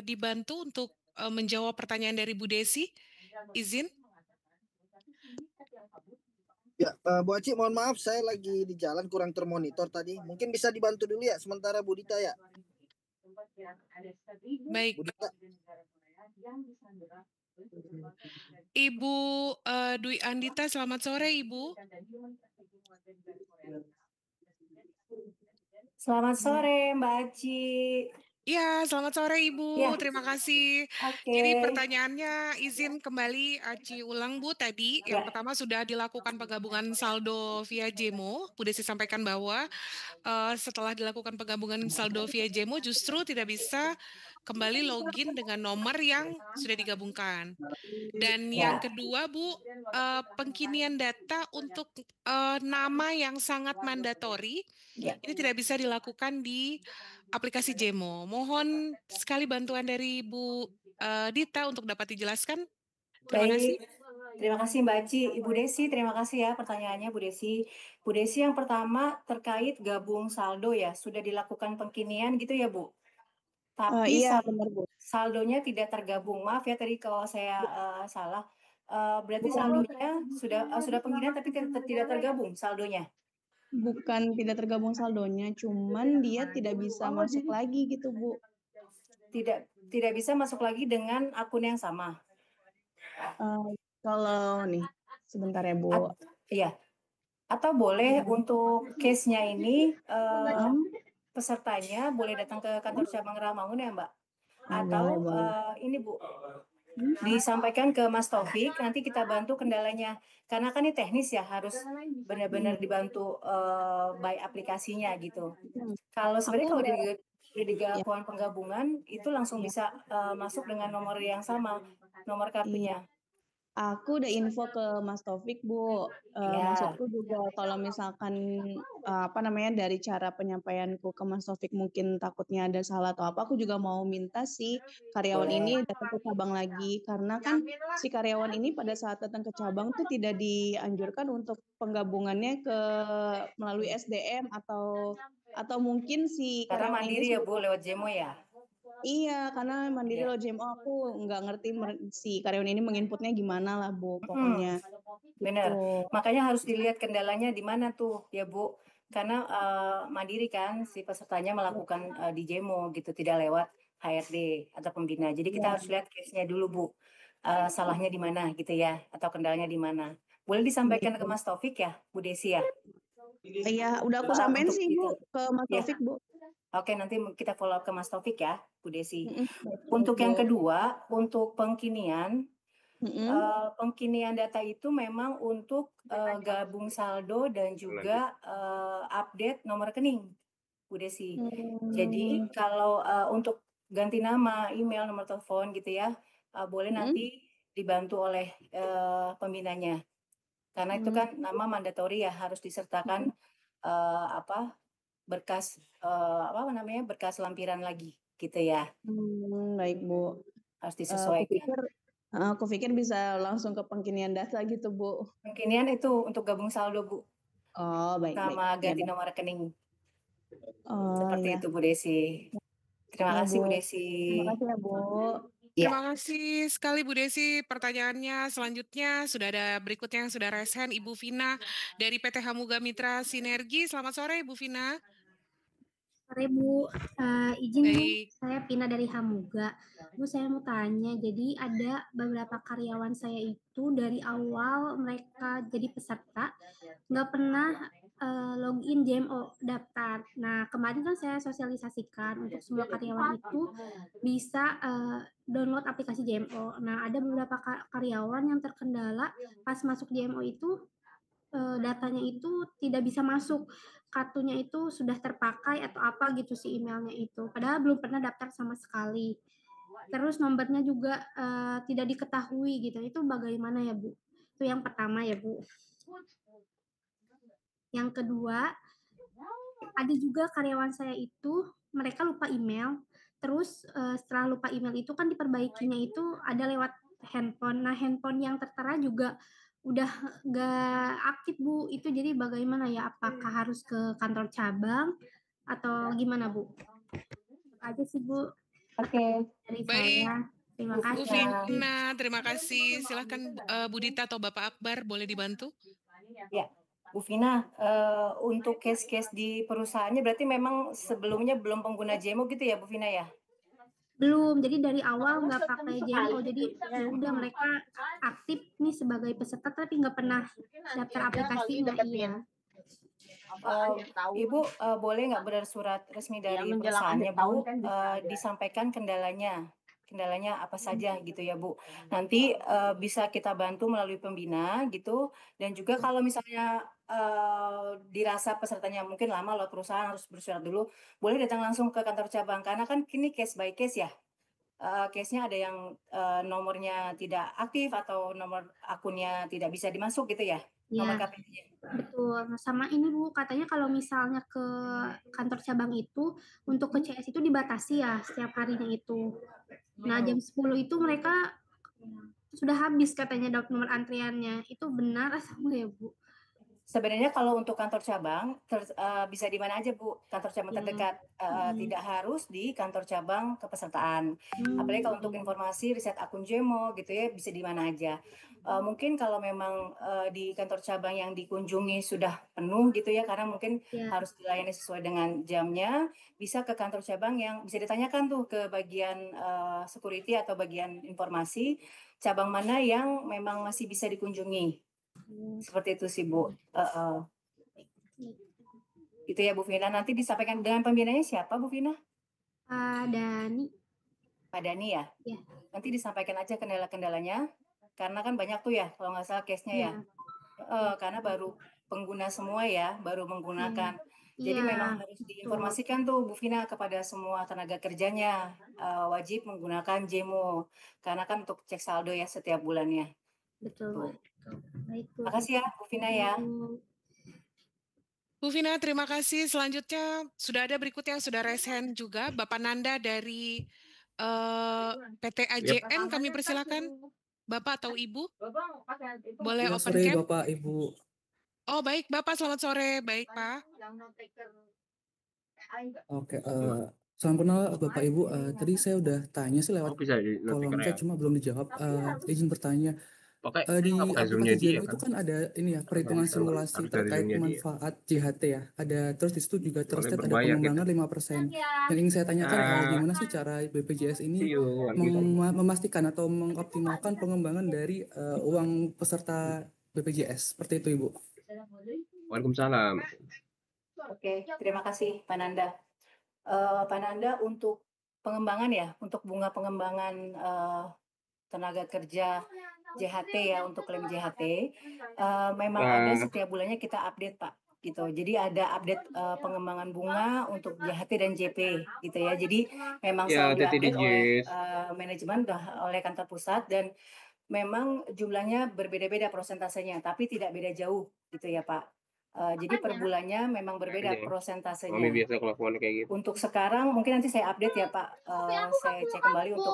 dibantu untuk menjawab pertanyaan dari Bu Desi? Izin. Ya, Bu Aci, mohon maaf saya lagi di jalan kurang termonitor tadi. Mungkin bisa dibantu dulu ya sementara Bu Dita ya. Baik. Bu Dita. Ibu Dwi Andita, selamat sore Ibu. Selamat sore Mbak Aci. Ya, selamat sore Ibu. Ya. Terima kasih. Jadi pertanyaannya izin kembali Aci ulang Bu tadi. Yang pertama sudah dilakukan penggabungan saldo via JMO. Bu Desi sampaikan bahwa setelah dilakukan penggabungan saldo via JMO justru tidak bisa kembali login dengan nomor yang sudah digabungkan. Dan yang kedua Bu, pengkinian data untuk nama yang sangat mandatori ini tidak bisa dilakukan di aplikasi JMO. Mohon sekali bantuan dari Bu Dita untuk dapat dijelaskan. Terima kasih. Terima kasih Mbak Aci. Ibu Desi, terima kasih ya pertanyaannya Bu Desi. Bu Desi, yang pertama terkait gabung saldo ya, sudah dilakukan pengkinian gitu ya Bu? Tapi Iya benar Bu. Saldonya tidak tergabung. Maaf ya tadi kalau saya salah. Berarti saldonya sudah pengkinian tapi tidak tergabung saldonya. Bukan tidak tergabung saldonya, cuman dia tidak bisa masuk lagi gitu Bu. Tidak bisa masuk lagi dengan akun yang sama. Kalau nih, sebentar ya Bu. Iya. Atau boleh untuk case-nya ini pesertanya boleh datang ke kantor cabang Rawamangun ya Mbak? Atau Boleh. ini Bu, disampaikan ke Mas Taufik, nanti kita bantu kendalanya. Karena kan ini teknis ya, harus benar-benar dibantu by aplikasinya gitu. Kalau sebenarnya kalau di gawon penggabungan itu langsung bisa masuk dengan nomor yang sama, nomor kartunya. Aku udah info ke Mas Taufik, Bu. Maksudku juga kalau misalkan dari cara penyampaianku ke Mas Taufik mungkin takutnya ada salah atau apa, aku juga mau minta si karyawan ini datang ke cabang lagi, karena kan si karyawan ini pada saat datang ke cabang tuh tidak dianjurkan untuk penggabungannya melalui SDM atau mungkin si Karena karyawan mandiri ini ya Bu, lewat Jemo ya? Iya, karena mandiri lo JMO aku nggak ngerti si karyawan ini menginputnya gimana lah Bu, pokoknya. Benar, Gitu. makanya harus dilihat kendalanya di mana tuh ya Bu. Karena mandiri kan si pesertanya melakukan di Jemo gitu, tidak lewat HRD atau pembina. Jadi kita harus lihat case-nya dulu Bu, salahnya di mana gitu ya, atau kendalanya di mana. Boleh disampaikan ke Mas Taufik ya, Bu Desi ya? Iya, udah aku sampein sih Bu ke Mas Taufik Bu. Oke, nanti kita follow up ke Mas Taufik ya, Bu Desi. Untuk yang kedua, untuk pengkinian, pengkinian data itu memang untuk gabung saldo dan juga update nomor rekening, Bu Desi. Jadi kalau untuk ganti nama, email, nomor telepon gitu ya, boleh nanti dibantu oleh pembinanya. Karena itu kan nama mandatori ya, harus disertakan berkas berkas lampiran lagi gitu ya. Baik Bu. Harus disesuaikan. Aku pikir bisa langsung ke pengkinian data gitu Bu. Pengkinian itu untuk gabung saldo Bu. Oh baik. Sama ganti nomor rekening. Seperti iya. itu Bu Desi. Terima kasih Bu Desi. Terima kasih ya Bu. Terima kasih sekali Bu Desi. Pertanyaannya selanjutnya sudah ada berikutnya yang sudah resen Ibu Vina dari PT Hamuga Mitra Sinergi. Selamat sore Ibu Vina. Sore Bu, izin saya Pina dari Hamuga. Bu, saya mau tanya, jadi ada beberapa karyawan saya itu dari awal mereka jadi peserta nggak pernah login JMO daftar. Nah, kemarin kan saya sosialisasikan untuk semua karyawan itu bisa download aplikasi JMO. Nah, ada beberapa karyawan yang terkendala pas masuk JMO itu datanya itu tidak bisa masuk, kartunya itu sudah terpakai atau apa gitu si emailnya itu, padahal belum pernah daftar sama sekali. Terus nomornya juga tidak diketahui gitu, itu bagaimana ya Bu? Itu yang pertama ya Bu. Yang kedua, ada juga karyawan saya itu mereka lupa email, terus setelah lupa email itu kan diperbaikinya itu ada lewat handphone. Nah, handphone yang tertera juga udah nggak aktif Bu. Itu jadi bagaimana ya? Apakah harus ke kantor cabang atau gimana Bu? Itu aja sih Bu. Oke. Dari Baik. saya. Terima kasih. Bu Vina, terima kasih. Silahkan Bu Dita atau Bapak Akbar boleh dibantu? Ya, Bu Vina, untuk case-case di perusahaannya berarti memang sebelumnya belum pengguna JMO gitu ya Bu Vina ya? Belum, jadi dari awal nggak pakai JMO, jadi ya udah mereka aktif nih sebagai peserta tapi nggak pernah daftar aplikasinya. Iya. Ibu boleh nggak bersurat resmi dari perusahaannya Bu, disampaikan kendalanya apa saja gitu ya Bu. Nanti bisa kita bantu melalui pembina gitu, dan juga kalau misalnya dirasa pesertanya mungkin lama loh, perusahaan harus bersurat dulu, boleh datang langsung ke kantor cabang karena kan kini case by case ya. Case-nya ada yang nomornya tidak aktif atau nomor akunnya tidak bisa dimasuk gitu ya, nomor KTP-nya. Betul. Sama ini Bu, katanya kalau misalnya ke kantor cabang itu untuk ke CS itu dibatasi ya setiap harinya itu. Nah, jam 10 itu mereka sudah habis katanya nomor antriannya. Itu benar atau enggak ya Bu? Sebenarnya kalau untuk kantor cabang bisa di mana aja Bu, kantor cabang terdekat, tidak harus di kantor cabang kepesertaan. Apalagi kalau untuk informasi riset akun JMO gitu ya, bisa di mana aja. Mungkin kalau memang di kantor cabang yang dikunjungi sudah penuh gitu ya, karena mungkin harus dilayani sesuai dengan jamnya, bisa ke kantor cabang yang bisa ditanyakan tuh ke bagian security atau bagian informasi, cabang mana yang memang masih bisa dikunjungi. Seperti itu sih Bu. Itu ya Bu Vina. Nanti disampaikan dengan pembinanya siapa Bu Vina? Pak Dani. Pak Dani ya? Ya. Nanti disampaikan aja kendala-kendalanya. Karena kan banyak tuh ya, kalau nggak salah case-nya ya. Karena baru pengguna semua ya, baru menggunakan. Jadi memang harus diinformasikan tuh Bu Vina kepada semua tenaga kerjanya, wajib menggunakan JEMO. Karena kan untuk cek saldo ya setiap bulannya. Betul. Baik, Bu. Makasih ya Bu Vina ya. Bu Vina, terima kasih. Selanjutnya sudah ada berikutnya yang sudah resen juga, Bapak Nanda dari PT AJN, kami persilakan. Bapak atau Ibu? Boleh Ya, open sore cam? Bapak, Ibu. Oh, baik Bapak, selamat sore. Baik Pak. Oke, salam kenal Bapak Ibu. Tadi saya udah tanya sih lewat bisa di kolom notifier ya? chat, cuma belum dijawab. Izin bertanya. Di pakai Zoom-nya aplikasi dia JEMO itu kan? kan ada ini ya, perhitungan simulasi Harus dari terkait Zoom-nya dia. manfaat JHT ya. Terus di situ juga Soalnya terlihat ada berbayar pengembangan kita. 5%. Yang ingin saya tanyakan, gimana sih cara BPJS ini memastikan atau mengoptimalkan pengembangan dari uang peserta BPJS? Seperti itu, Ibu. Waalaikumsalam. Oke, terima kasih Pak Nanda. Pak Nanda, untuk pengembangan ya, untuk bunga pengembangan tenaga kerja JHT ya, untuk klaim JHT, memang ada setiap bulannya kita update Pak. Gitu. Jadi ada update pengembangan bunga untuk JHT dan JP gitu ya. Jadi memang selalu diupdate oleh manajemen, oleh kantor pusat, dan memang jumlahnya berbeda-beda prosentasenya, tapi tidak beda jauh gitu ya Pak. Jadi per bulannya memang berbeda prosentasenya. Biasa kelakuan kayak gitu. Untuk sekarang mungkin nanti saya update ya Pak. Saya cek kembali untuk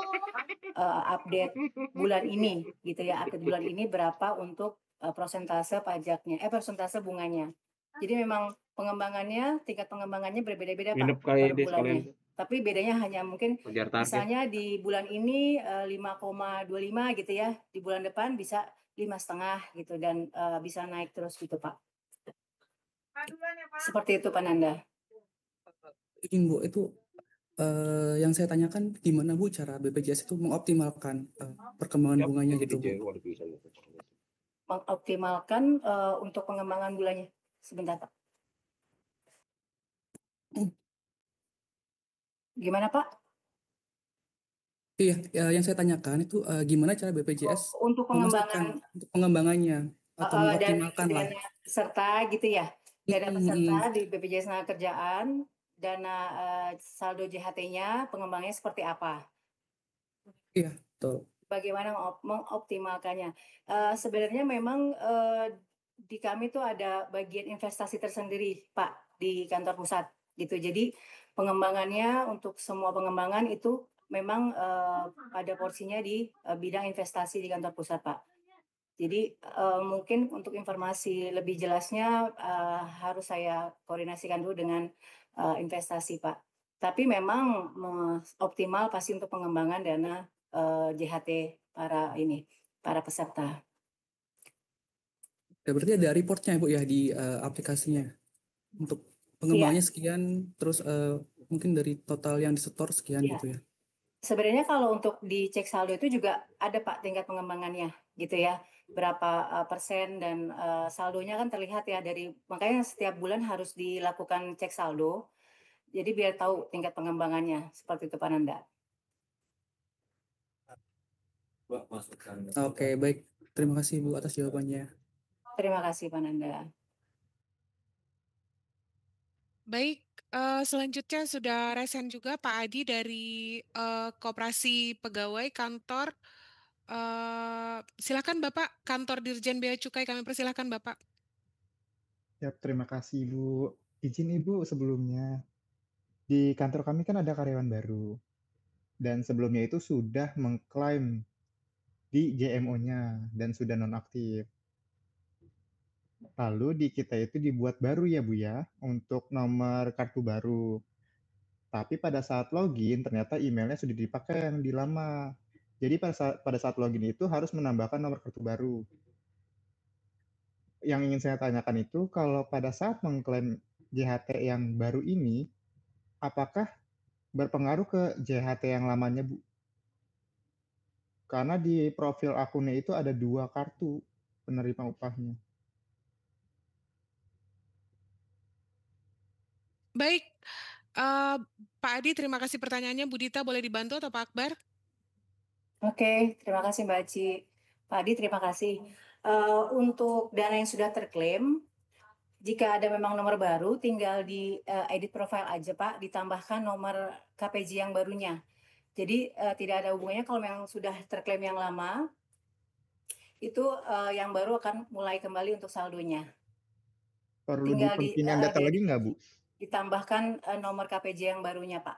update bulan ini gitu ya. Update bulan ini berapa untuk persentase pajaknya, persentase bunganya. Jadi memang pengembangannya, tingkat pengembangannya berbeda-beda Pak per bulannya. Tapi bedanya hanya mungkin misalnya di bulan ini 5,25 gitu ya. Di bulan depan bisa 5,5 gitu, dan bisa naik terus gitu Pak. Seperti itu Pak Nanda. Izin Bu, itu yang saya tanyakan gimana Bu cara BPJS itu mengoptimalkan perkembangan bunganya gitu Bu? Mengoptimalkan untuk pengembangan bulannya. Sebentar Pak. Gimana Pak? Iya, yang saya tanyakan itu gimana cara BPJS untuk pengembangan untuk pengembangannya atau mengoptimalkan lah. Dana peserta gitu ya. Dana peserta di BPJS Tenagakerjaan, dana saldo JHT-nya pengembangannya seperti apa? Iya, betul. Bagaimana mengoptimalkannya? Sebenarnya memang di kami tuh ada bagian investasi tersendiri Pak di kantor pusat gitu. Jadi pengembangannya untuk semua pengembangan itu memang ada porsinya di bidang investasi di kantor pusat Pak. Jadi mungkin untuk informasi lebih jelasnya harus saya koordinasikan dulu dengan investasi Pak. Tapi memang optimal pasti untuk pengembangan dana JHT para peserta. Ya, berarti ada reportnya Bu ya di aplikasinya untuk pengembangannya sekian, terus mungkin dari total yang disetor sekian gitu ya. Sebenarnya kalau untuk dicek saldo itu juga ada Pak tingkat pengembangannya gitu ya, berapa persen, dan saldonya kan terlihat ya, makanya setiap bulan harus dilakukan cek saldo, jadi biar tahu tingkat pengembangannya. Seperti itu Pak Nanda. Oke, baik. Terima kasih Bu atas jawabannya. Terima kasih Pak Nanda. Baik, selanjutnya sudah resen juga Pak Adi dari Koperasi Pegawai Kantor. Silakan Bapak, Kantor Dirjen Bea Cukai, kami persilakan Bapak. Ya, terima kasih Ibu. Izin Ibu sebelumnya. Di kantor kami kan ada karyawan baru. Dan sebelumnya itu sudah mengklaim di JMO-nya dan sudah nonaktif. Lalu di kita itu dibuat baru ya Bu ya, untuk nomor kartu baru. Tapi pada saat login ternyata emailnya sudah dipakai yang di lama. Jadi pada saat login itu harus menambahkan nomor kartu baru. Yang ingin saya tanyakan itu, kalau pada saat mengklaim JHT yang baru ini, apakah berpengaruh ke JHT yang lamanya, Bu? Karena di profil akunnya itu ada 2 kartu penerima upahnya. Baik, Pak Adi, terima kasih pertanyaannya. Bu Dita, boleh dibantu atau Pak Akbar? Oke, terima kasih Mbak Aci. Pak Adi, terima kasih. Untuk dana yang sudah terklaim, jika ada memang nomor baru, tinggal di edit profile aja Pak, ditambahkan nomor KPJ yang barunya. Jadi tidak ada hubungannya kalau memang sudah terklaim yang lama, itu yang baru akan mulai kembali untuk saldonya. Perlu Tinggal dipindahin data lagi nggak, Bu? ditambahkan nomor KPJ yang barunya Pak.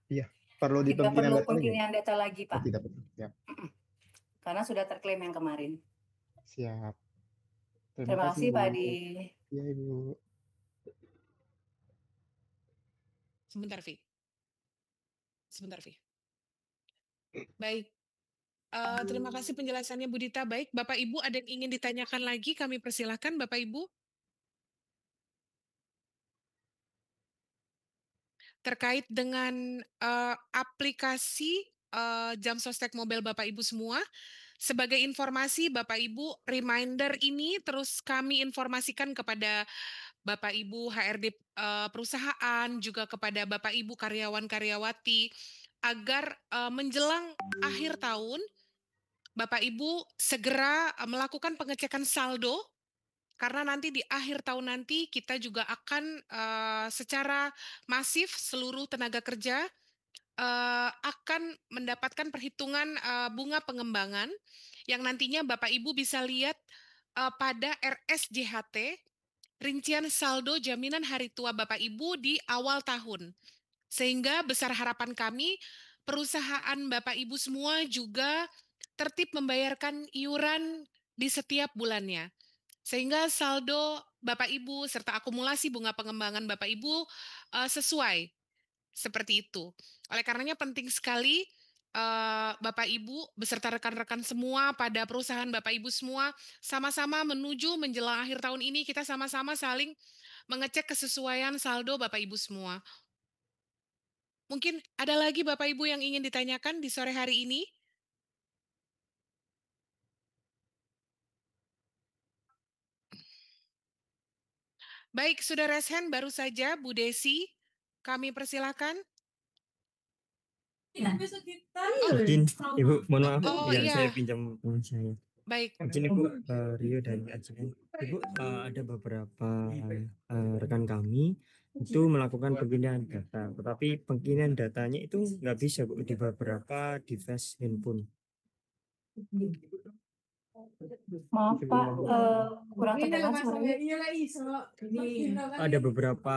Iya, perlu Tidak dipindahin perlu data lagi? pengkinian data lagi Oh, Pak, tidak perlu. Siap. karena sudah terklaim yang kemarin. Siap. Terima kasih Pak Bu. Adi. Iya, Ibu. Sebentar, Vi. Sebentar, Vi. Baik. Terima kasih penjelasannya Bu Dita. Baik, Bapak Ibu ada yang ingin ditanyakan lagi? Kami persilahkan Bapak Ibu. Terkait dengan aplikasi Jam Sostek Mobile Bapak Ibu semua. Sebagai informasi Bapak Ibu, reminder ini terus kami informasikan kepada Bapak Ibu HRD perusahaan, juga kepada Bapak Ibu karyawan-karyawati, agar menjelang akhir tahun, Bapak Ibu segera melakukan pengecekan saldo, karena nanti di akhir tahun nanti kita juga akan secara masif seluruh tenaga kerja akan mendapatkan perhitungan bunga pengembangan yang nantinya Bapak Ibu bisa lihat pada RSJHT, rincian saldo jaminan hari tua Bapak Ibu di awal tahun. Sehingga besar harapan kami, perusahaan Bapak Ibu semua juga tertib membayarkan iuran di setiap bulannya. Sehingga saldo Bapak Ibu serta akumulasi bunga pengembangan Bapak Ibu sesuai. Seperti itu. Oleh karenanya penting sekali Bapak Ibu beserta rekan-rekan semua pada perusahaan Bapak Ibu semua sama-sama menuju menjelang akhir tahun ini kita sama-sama saling mengecek kesesuaian saldo Bapak Ibu semua. Mungkin ada lagi Bapak Ibu yang ingin ditanyakan di sore hari ini? Baik, sudah raise hand baru saja Bu Desi. Kami persilahkan. Izin, Ibu, mohon maaf. Oh, ya, iya. saya pinjam teman saya. Baik. Izin Ibu, Rio dan Ajin. Ibu, ada beberapa rekan kami itu melakukan pengkinian data, tetapi pengkinian datanya itu nggak bisa Bu di beberapa device handphone. Maaf Pak, kurang terdengar suaranya. Ada beberapa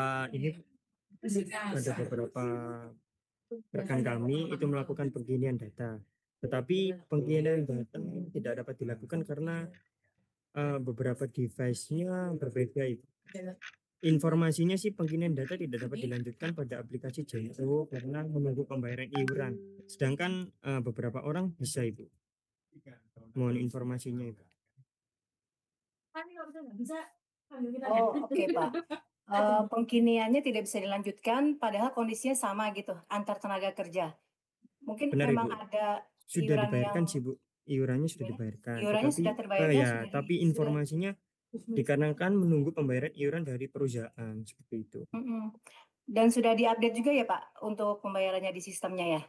rekan kami itu melakukan pengkinian data, tetapi pengkinian data tidak dapat dilakukan karena beberapa device-nya berbeda itu. Informasinya sih pengkinian data tidak dapat dilanjutkan pada aplikasi JNO karena menunggu pembayaran iuran. Sedangkan beberapa orang bisa Ibu. Mohon informasinya Ibu. Oh, oke Pak. Pengkiniannya tidak bisa dilanjutkan padahal kondisinya sama gitu antar tenaga kerja. Mungkin Benar, memang Ibu. ada Sudah iuran dibayarkan yang sih Bu. Iurannya sudah dibayarkan. iurannya Tetapi sudah terbayarkan, ya, sudah tapi informasinya dikarenakan menunggu pembayaran iuran dari perusahaan seperti itu. Dan sudah diupdate juga ya Pak untuk pembayarannya di sistemnya ya?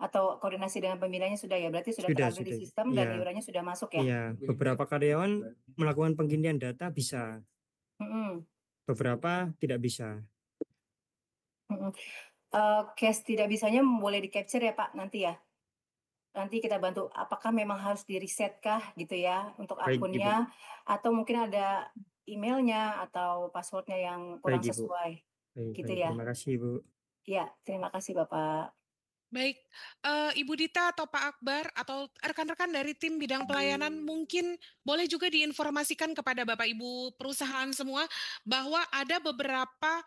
Atau koordinasi dengan pembinanya sudah ya? Berarti sudah terupdate di sistem dan Iya. iurannya sudah masuk ya? Iya, beberapa karyawan melakukan pengkinian data bisa, beberapa tidak bisa. Case tidak bisanya boleh di-capture ya Pak nanti ya? Nanti kita bantu apakah memang harus di-reset kah gitu ya untuk Baik, akunnya, atau mungkin ada emailnya atau passwordnya yang kurang Baik, Ibu. sesuai Baik, gitu baik. ya? Terima kasih Ibu. Ya, terima kasih Bapak. Baik, Ibu Dita atau Pak Akbar atau rekan-rekan dari tim bidang pelayanan mungkin boleh juga diinformasikan kepada Bapak Ibu perusahaan semua bahwa ada beberapa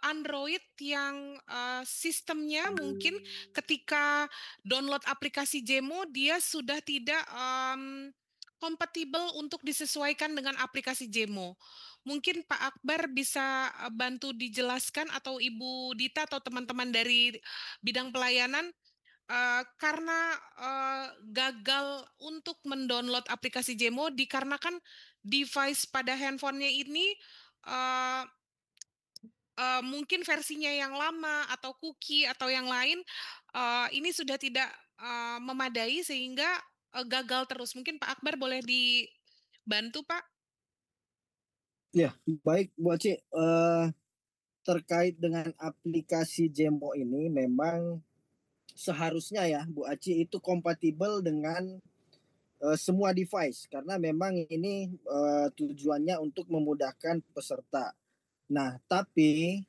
Android yang sistemnya mungkin ketika download aplikasi Jemo dia sudah tidak kompatibel untuk disesuaikan dengan aplikasi Jemo. Mungkin Pak Akbar bisa bantu dijelaskan atau Ibu Dita atau teman-teman dari bidang pelayanan karena gagal untuk mendownload aplikasi Jemo dikarenakan device pada handphonenya ini uh, mungkin versinya yang lama atau cookie atau yang lain ini sudah tidak memadai sehingga gagal terus. Mungkin Pak Akbar boleh dibantu, Pak? Ya, baik Bu Aci. Terkait dengan aplikasi Jemo ini memang seharusnya ya Bu Aci itu kompatibel dengan semua device karena memang ini tujuannya untuk memudahkan peserta. Nah, tapi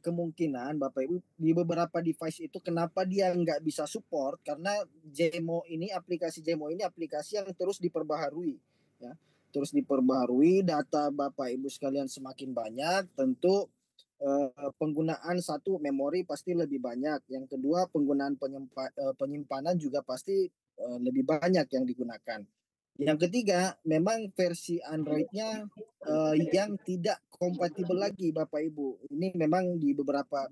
kemungkinan Bapak Ibu di beberapa device itu kenapa dia nggak bisa support karena aplikasi Jemo ini aplikasi yang terus diperbaharui ya. Terus diperbaharui, data Bapak Ibu sekalian semakin banyak, tentu penggunaan satu memori pasti lebih banyak. Yang kedua penggunaan penyimpanan juga pasti lebih banyak yang digunakan. Yang ketiga, memang versi Android-nya yang tidak kompatibel lagi Bapak Ibu. Ini memang di beberapa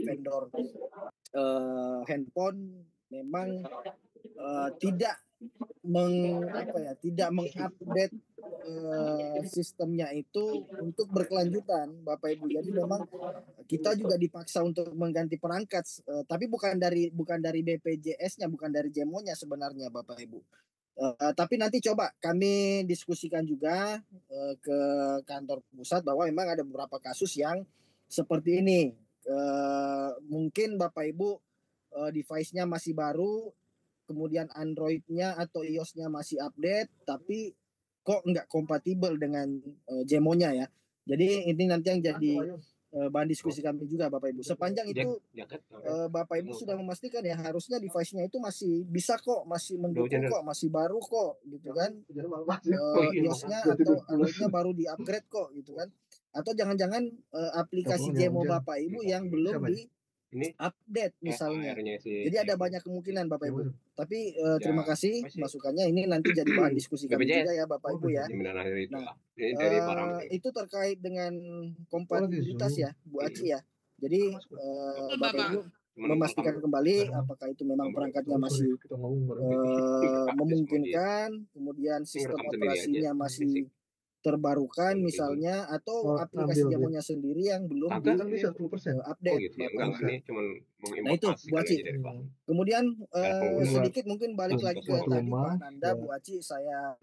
vendor handphone memang tidak mengupdate sistemnya itu untuk berkelanjutan Bapak Ibu. Jadi memang kita juga dipaksa untuk mengganti perangkat, tapi bukan dari BPJS-nya, bukan dari Jemo-nya sebenarnya Bapak Ibu. Tapi nanti coba kami diskusikan juga ke kantor pusat bahwa memang ada beberapa kasus yang seperti ini. Mungkin Bapak Ibu device-nya masih baru, kemudian Android-nya atau iOS-nya masih update, tapi kok nggak kompatibel dengan Jemo-nya ya. Jadi ini nanti yang jadi bahan diskusi kami juga Bapak Ibu. Sepanjang itu Bapak Ibu sudah memastikan ya harusnya device-nya itu masih bisa kok, masih mendukung kok, masih baru kok gitu kan. iOS-nya atau Android-nya baru di-upgrade kok gitu kan. Atau jangan-jangan aplikasi Jemo Bapak Ibu yang belum di update misalnya. Jadi ada banyak kemungkinan Bapak Ibu. Tapi terima kasih masukannya, ini nanti jadi bahan diskusi kami juga ya Bapak Ibu ya. Nah, itu terkait dengan kompatibilitas ya Bu Aci ya. Jadi Bapak Ibu memastikan kembali apakah itu memang perangkatnya masih memungkinkan, kemudian sistem operasinya masih terbarukan misalnya, atau aplikasi Jemonya sendiri yang belum di-update. Nah itu Bu Aci. Kemudian sedikit mungkin balik lagi ke tadi Pak Nanda, Bu Aci, saya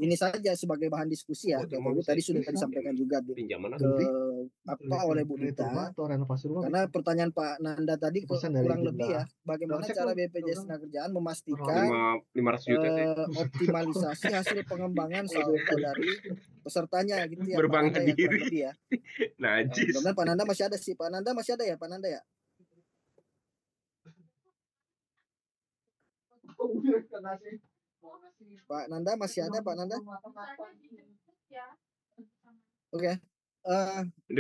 ini saja sebagai bahan diskusi ya. Bapak Ibu tadi sudah disampaikan juga oleh Bu Dita. Karena pertanyaan Pak Nanda tadi kurang lebih ya, bagaimana cara BPJS Tenagakerjaan memastikan 500 juta sih. optimalisasi hasil pengembangan saldo dari pesertanya gitu ya Pak Berbangga Nanda ya, kurang diri. lebih ya. Najis. Mudah-mudahan Pak Nanda masih ada sih. Pak Nanda masih ada ya Pak Nanda ya? Pak Nanda masih ada Pak Nanda? Oke.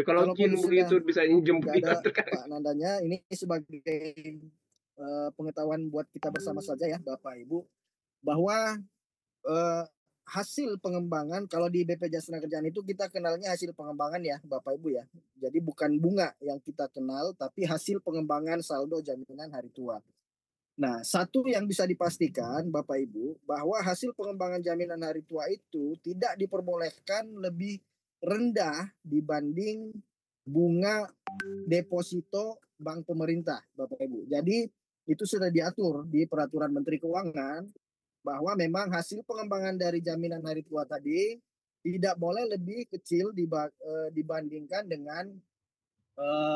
Kalau Jin begitu bisa jemput ada Pak Nandanya, ini sebagai pengetahuan buat kita bersama saja ya Bapak Ibu, bahwa hasil pengembangan kalau di BPJS Tenagakerjaan itu kita kenalnya hasil pengembangan ya Bapak Ibu ya. Jadi bukan bunga yang kita kenal, tapi hasil pengembangan saldo jaminan hari tua. Nah, satu yang bisa dipastikan Bapak Ibu, bahwa hasil pengembangan jaminan hari tua itu tidak diperbolehkan lebih rendah dibanding bunga deposito bank pemerintah Bapak Ibu. Jadi itu sudah diatur di peraturan Menteri Keuangan bahwa memang hasil pengembangan dari jaminan hari tua tadi tidak boleh lebih kecil dibandingkan dengan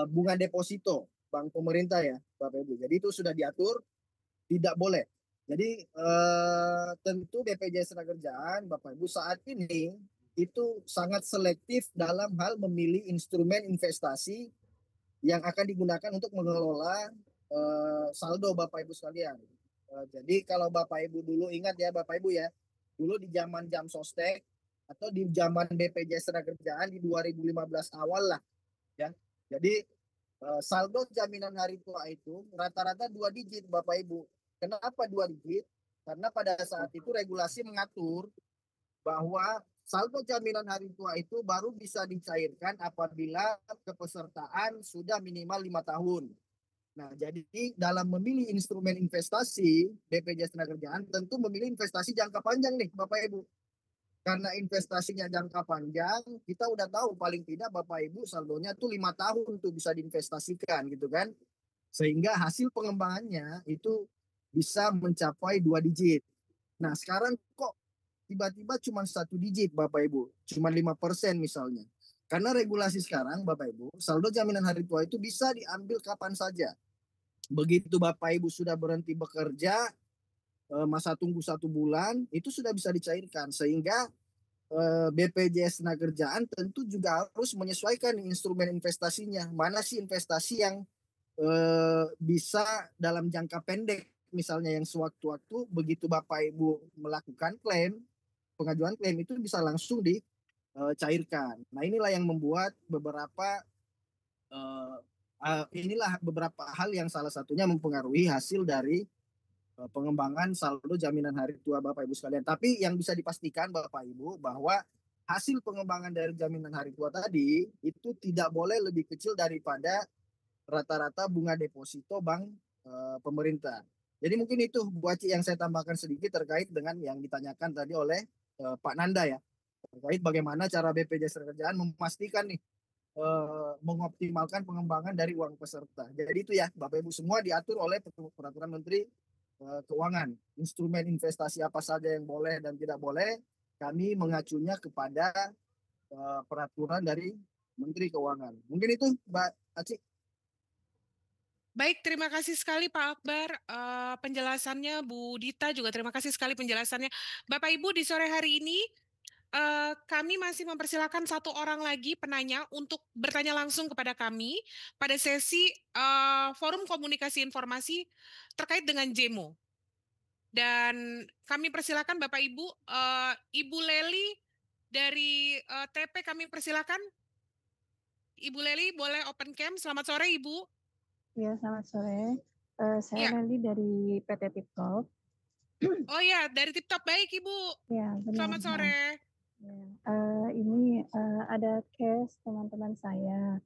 bunga deposito bank pemerintah ya Bapak Ibu. Jadi itu sudah diatur, tidak boleh. Jadi tentu BPJS Tenagakerjaan Bapak Ibu saat ini itu sangat selektif dalam hal memilih instrumen investasi yang akan digunakan untuk mengelola saldo Bapak Ibu sekalian. Jadi kalau Bapak Ibu dulu ingat ya Bapak Ibu ya, dulu di zaman jam sostek atau di zaman BPJS Tenagakerjaan di 2015 awal lah ya. Jadi saldo jaminan hari tua itu rata-rata 2 digit Bapak Ibu. Kenapa 2 digit? Karena pada saat itu regulasi mengatur bahwa saldo jaminan hari tua itu baru bisa dicairkan apabila kepesertaan sudah minimal 5 tahun. Nah, jadi dalam memilih instrumen investasi BPJS Tenagakerjaan tentu memilih investasi jangka panjang nih Bapak Ibu. Karena investasinya jangka panjang, kita udah tahu paling tidak Bapak Ibu saldonya tuh 5 tahun tuh bisa diinvestasikan gitu kan. Sehingga hasil pengembangannya itu bisa mencapai 2 digit. Nah, sekarang kok tiba-tiba cuma 1 digit Bapak Ibu, cuma 5% misalnya. Karena regulasi sekarang Bapak Ibu, saldo jaminan hari tua itu bisa diambil kapan saja. Begitu Bapak Ibu sudah berhenti bekerja, masa tunggu 1 bulan, itu sudah bisa dicairkan. Sehingga BPJS Tenagakerjaan tentu juga harus menyesuaikan instrumen investasinya. Mana sih investasi yang bisa dalam jangka pendek, misalnya yang sewaktu-waktu begitu Bapak Ibu melakukan klaim, pengajuan klaim itu bisa langsung dicairkan. Nah inilah yang membuat inilah beberapa hal yang salah satunya mempengaruhi hasil dari pengembangan saldo jaminan hari tua Bapak Ibu sekalian. Tapi yang bisa dipastikan Bapak Ibu bahwa hasil pengembangan dari jaminan hari tua tadi itu tidak boleh lebih kecil daripada rata-rata bunga deposito bank pemerintah. Jadi mungkin itu Bu Aci yang saya tambahkan sedikit terkait dengan yang ditanyakan tadi oleh Pak Nanda ya. Terkait bagaimana cara BPJS Tenagakerjaan memastikan nih mengoptimalkan pengembangan dari uang peserta. Jadi itu ya Bapak Ibu semua diatur oleh peraturan Menteri Keuangan. Instrumen investasi apa saja yang boleh dan tidak boleh, kami mengacunya kepada peraturan dari Menteri Keuangan. Mungkin itu Mbak Aci. Baik, terima kasih sekali Pak Akbar penjelasannya. Bu Dita juga terima kasih sekali penjelasannya. Bapak Ibu di sore hari ini kami masih mempersilakan 1 orang lagi penanya untuk bertanya langsung kepada kami pada sesi forum komunikasi informasi terkait dengan JEMO. Dan kami persilakan Bapak Ibu, Ibu Leli dari TP kami persilakan. Ibu Leli boleh open cam. Selamat sore Ibu. Ya, selamat sore. Saya Ya. Leli dari PT Tiptop. Oh ya, dari Tiptop. Baik Ibu. Ya, benar. Selamat sore. Ini ada case teman-teman saya.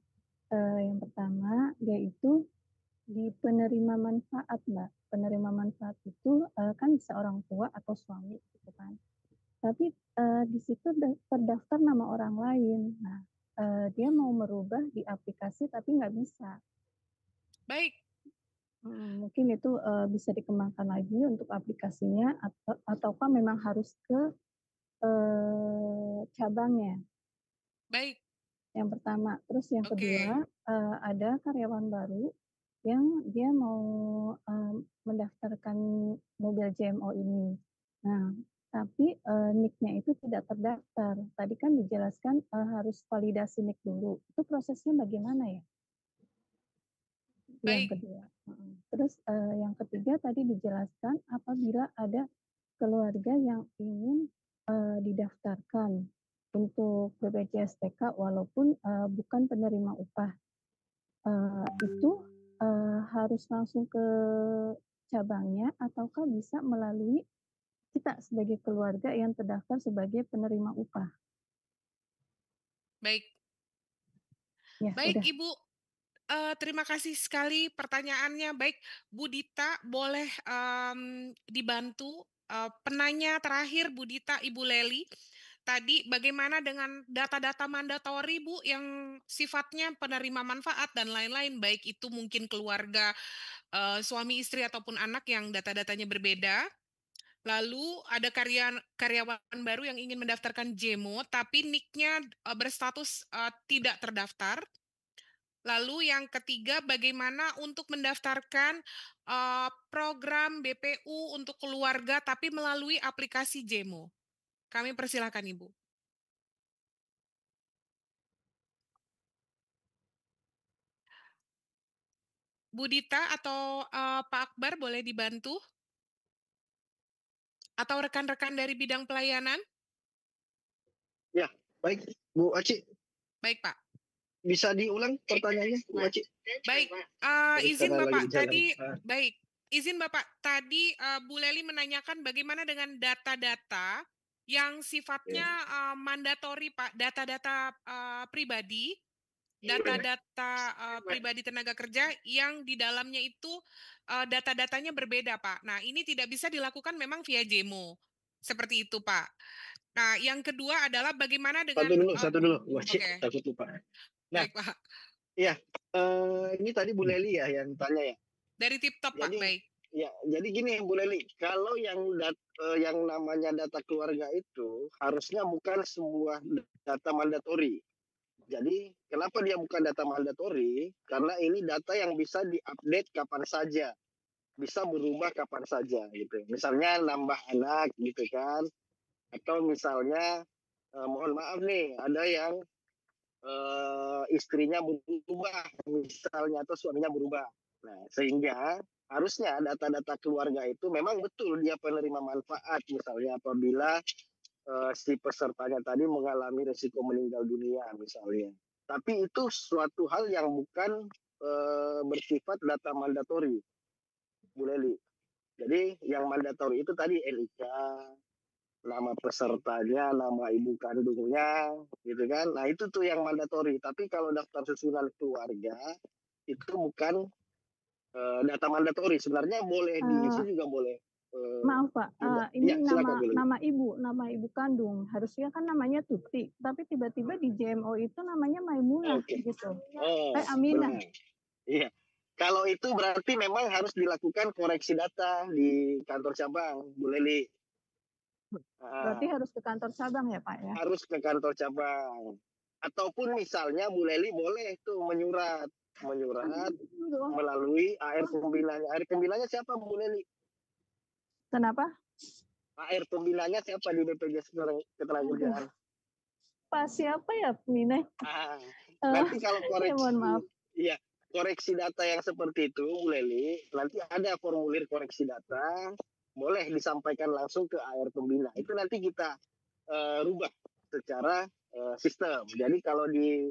Yang pertama yaitu di penerima manfaat, Mbak. Penerima manfaat itu kan bisa orang tua atau suami, gitu kan. Tapi di situ terdaftar nama orang lain. Nah, dia mau merubah di aplikasi tapi nggak bisa. Baik. Mungkin itu bisa dikembangkan lagi untuk aplikasinya ataukah memang harus ke cabangnya. Baik. Yang pertama, terus yang kedua ada karyawan baru yang dia mau mendaftarkan mobil JMO ini. Nah, tapi NIK-nya itu tidak terdaftar. Tadi kan dijelaskan harus validasi NIK dulu. Itu prosesnya bagaimana ya? Yang kedua. Terus yang ketiga tadi dijelaskan apabila ada keluarga yang ingin didaftarkan untuk BPJS TK walaupun bukan penerima upah, itu harus langsung ke cabangnya ataukah bisa melalui kita sebagai keluarga yang terdaftar sebagai penerima upah? Baik. Ya, baik udah. Ibu. Terima kasih sekali pertanyaannya. Baik, Bu Dita boleh dibantu penanya terakhir Bu Dita, Ibu Leli. Tadi bagaimana dengan data-data mandatori Bu yang sifatnya penerima manfaat dan lain-lain, baik itu mungkin keluarga, suami istri ataupun anak yang data-datanya berbeda. Lalu ada karyawan baru yang ingin mendaftarkan JEMO tapi NIK-nya berstatus tidak terdaftar. Lalu yang ketiga, bagaimana untuk mendaftarkan program BPU untuk keluarga tapi melalui aplikasi JEMO. Kami persilakan Ibu. Bu Dita atau Pak Akbar boleh dibantu? Atau rekan-rekan dari bidang pelayanan? Ya, baik Bu Aci. Baik Pak. Bisa diulang pertanyaannya Bu Aci? Baik, izin Bapak tadi, baik, izin Bapak tadi Bu Leli menanyakan bagaimana dengan data-data yang sifatnya mandatori Pak, data-data pribadi, data-data pribadi tenaga kerja yang di dalamnya itu data-datanya berbeda Pak. Nah ini tidak bisa dilakukan memang via JEMO, seperti itu Pak. Nah yang kedua adalah bagaimana dengan satu dulu, Oke. takut lupa. Nah, Baik Pak. Iya, ini tadi Bu Leli ya yang tanya ya. Dari TipTop Pak, baik. Ya, jadi gini Bu Leli, kalau yang namanya data keluarga itu harusnya bukan sebuah data mandatori. Jadi kenapa dia bukan data mandatori? Karena ini data yang bisa diupdate kapan saja, bisa berubah kapan saja gitu. Misalnya nambah anak gitu kan, atau misalnya mohon maaf nih ada yang istrinya berubah misalnya atau suaminya berubah. Nah, sehingga harusnya data-data keluarga itu memang betul dia penerima manfaat misalnya apabila si pesertanya tadi mengalami risiko meninggal dunia misalnya. Tapi itu suatu hal yang bukan bersifat data mandatori, Bu Leli. Jadi yang mandatori itu tadi NIK, nama pesertanya, nama ibu kandungnya, gitu kan. Nah itu tuh yang mandatori. Tapi kalau daftar susunan keluarga itu bukan data mandatori. Sebenarnya boleh diisi juga boleh. Maaf Pak, ya, ini silakan, nama ibu kandung. Harusnya kan namanya Tuti, tapi tiba-tiba di JMO itu namanya Maimunah gitu. Aminah. Benar. Iya. Kalau itu berarti memang harus dilakukan koreksi data di kantor cabang, Bu Leli. Berarti harus ke kantor cabang ya Pak ya? Harus ke kantor cabang. Ataupun misalnya Bu Leli boleh tuh menyurat melalui AR pembinanya. AR pembinanya siapa Bu Leli? Kenapa? AR pembinanya siapa di BPJS Ketenagakerjaan? Pak siapa ya pembina? Nanti kalau koreksi, mohon maaf. Iya, koreksi data yang seperti itu Bu Leli, nanti ada formulir koreksi data, boleh disampaikan langsung ke AR pembina. Itu nanti kita rubah secara sistem. Jadi kalau di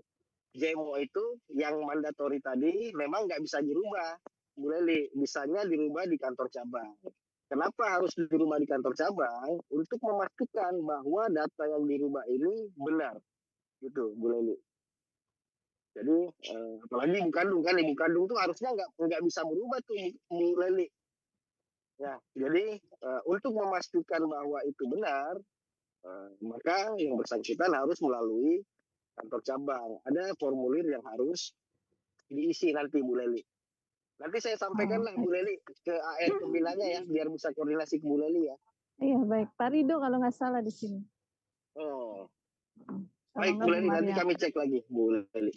JMO itu yang mandatori tadi memang nggak bisa dirubah, Bu Leli. Bisanya dirubah di kantor cabang. Kenapa harus dirubah di kantor cabang? Untuk memastikan bahwa data yang dirubah ini benar, gitu, Bu Leli. Jadi apalagi ibu kandung kan, ibu kandung tuh harusnya nggak bisa berubah tuh Bu Leli. Ya, jadi untuk memastikan bahwa itu benar, maka yang bersangkutan harus melalui kantor cabang. Ada formulir yang harus diisi nanti Bu Leli. Nanti saya sampaikan lah Bu Leli ke AR pembinanya ya, biar bisa koordinasi ke Bu Leli ya. Iya baik, Pak Rido kalau nggak salah di sini. Oh, baik Bu Leli, nanti kami cek lagi Bu Leli.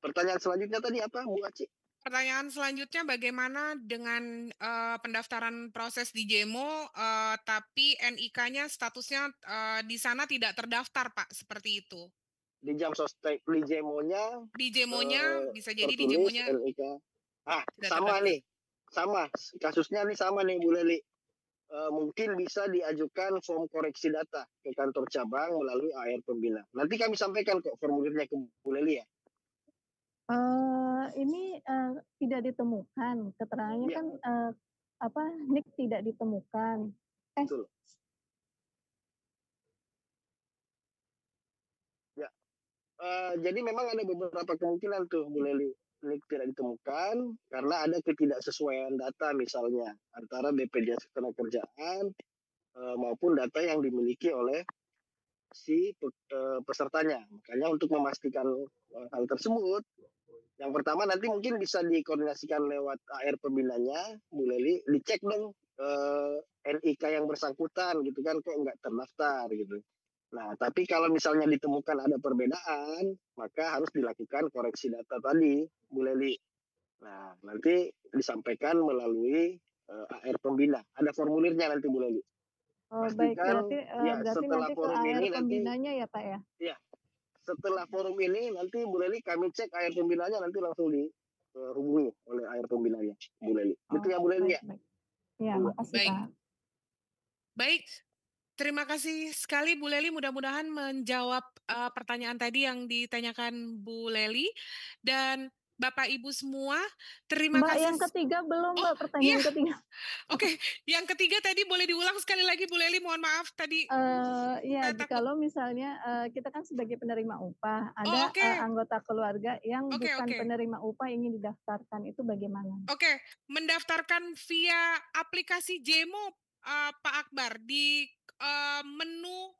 Pertanyaan selanjutnya tadi apa Bu Aci? Pertanyaan selanjutnya bagaimana dengan pendaftaran proses di JEMO tapi NIK-nya statusnya di sana tidak terdaftar Pak, seperti itu. Di jam sostek di JEMO-nya bisa jadi di tertulis JEMO-nya NIK. Sama nih. Sama kasusnya nih sama nih Bu Leli. Mungkin bisa diajukan form koreksi data ke kantor cabang melalui AR pembina. Nanti kami sampaikan kok formulirnya ke Bu Leli ya. Ini tidak ditemukan keterangannya kan NIK tidak ditemukan. Betul. Ya, jadi memang ada beberapa kemungkinan tuh Bu Leli. NIK tidak ditemukan karena ada ketidaksesuaian data misalnya antara BPJS Ketenagakerjaan maupun data yang dimiliki oleh si pesertanya. Makanya untuk memastikan hal tersebut, yang pertama nanti mungkin bisa dikoordinasikan lewat AR pembinanya, Bu Leli, dicek dong NIK yang bersangkutan gitu kan, kok nggak terdaftar gitu. Nah, tapi kalau misalnya ditemukan ada perbedaan, maka harus dilakukan koreksi data tadi, Bu Leli. Nah, nanti disampaikan melalui AR pembina. Ada formulirnya nanti Bu Leli. Baik, berarti setelah nanti ke forum AR ini pembinanya ya Pak ya? Iya. Setelah forum ini nanti Bu Leli kami cek AR pembinanya nanti langsung hubungi oleh AR pembinanya, Bu Leli. Itu ya Bu Leli ya. Iya, makasih Baik. Pak. Baik, terima kasih sekali Bu Leli. Mudah-mudahan menjawab pertanyaan tadi yang ditanyakan Bu Leli. Dan Bapak Ibu semua, terima Mbak, kasih. yang ketiga belum, Mbak, Iya, pertanyaan ketiga. oke. Yang ketiga tadi boleh diulang sekali lagi Bu Leli, mohon maaf tadi. Iya, Saya takut. kalau misalnya kita kan sebagai penerima upah, Oh, ada oke. anggota keluarga yang Oke, bukan oke. penerima upah ingin didaftarkan, itu bagaimana? Oke, mendaftarkan via aplikasi Jemo, Pak Akbar, di menu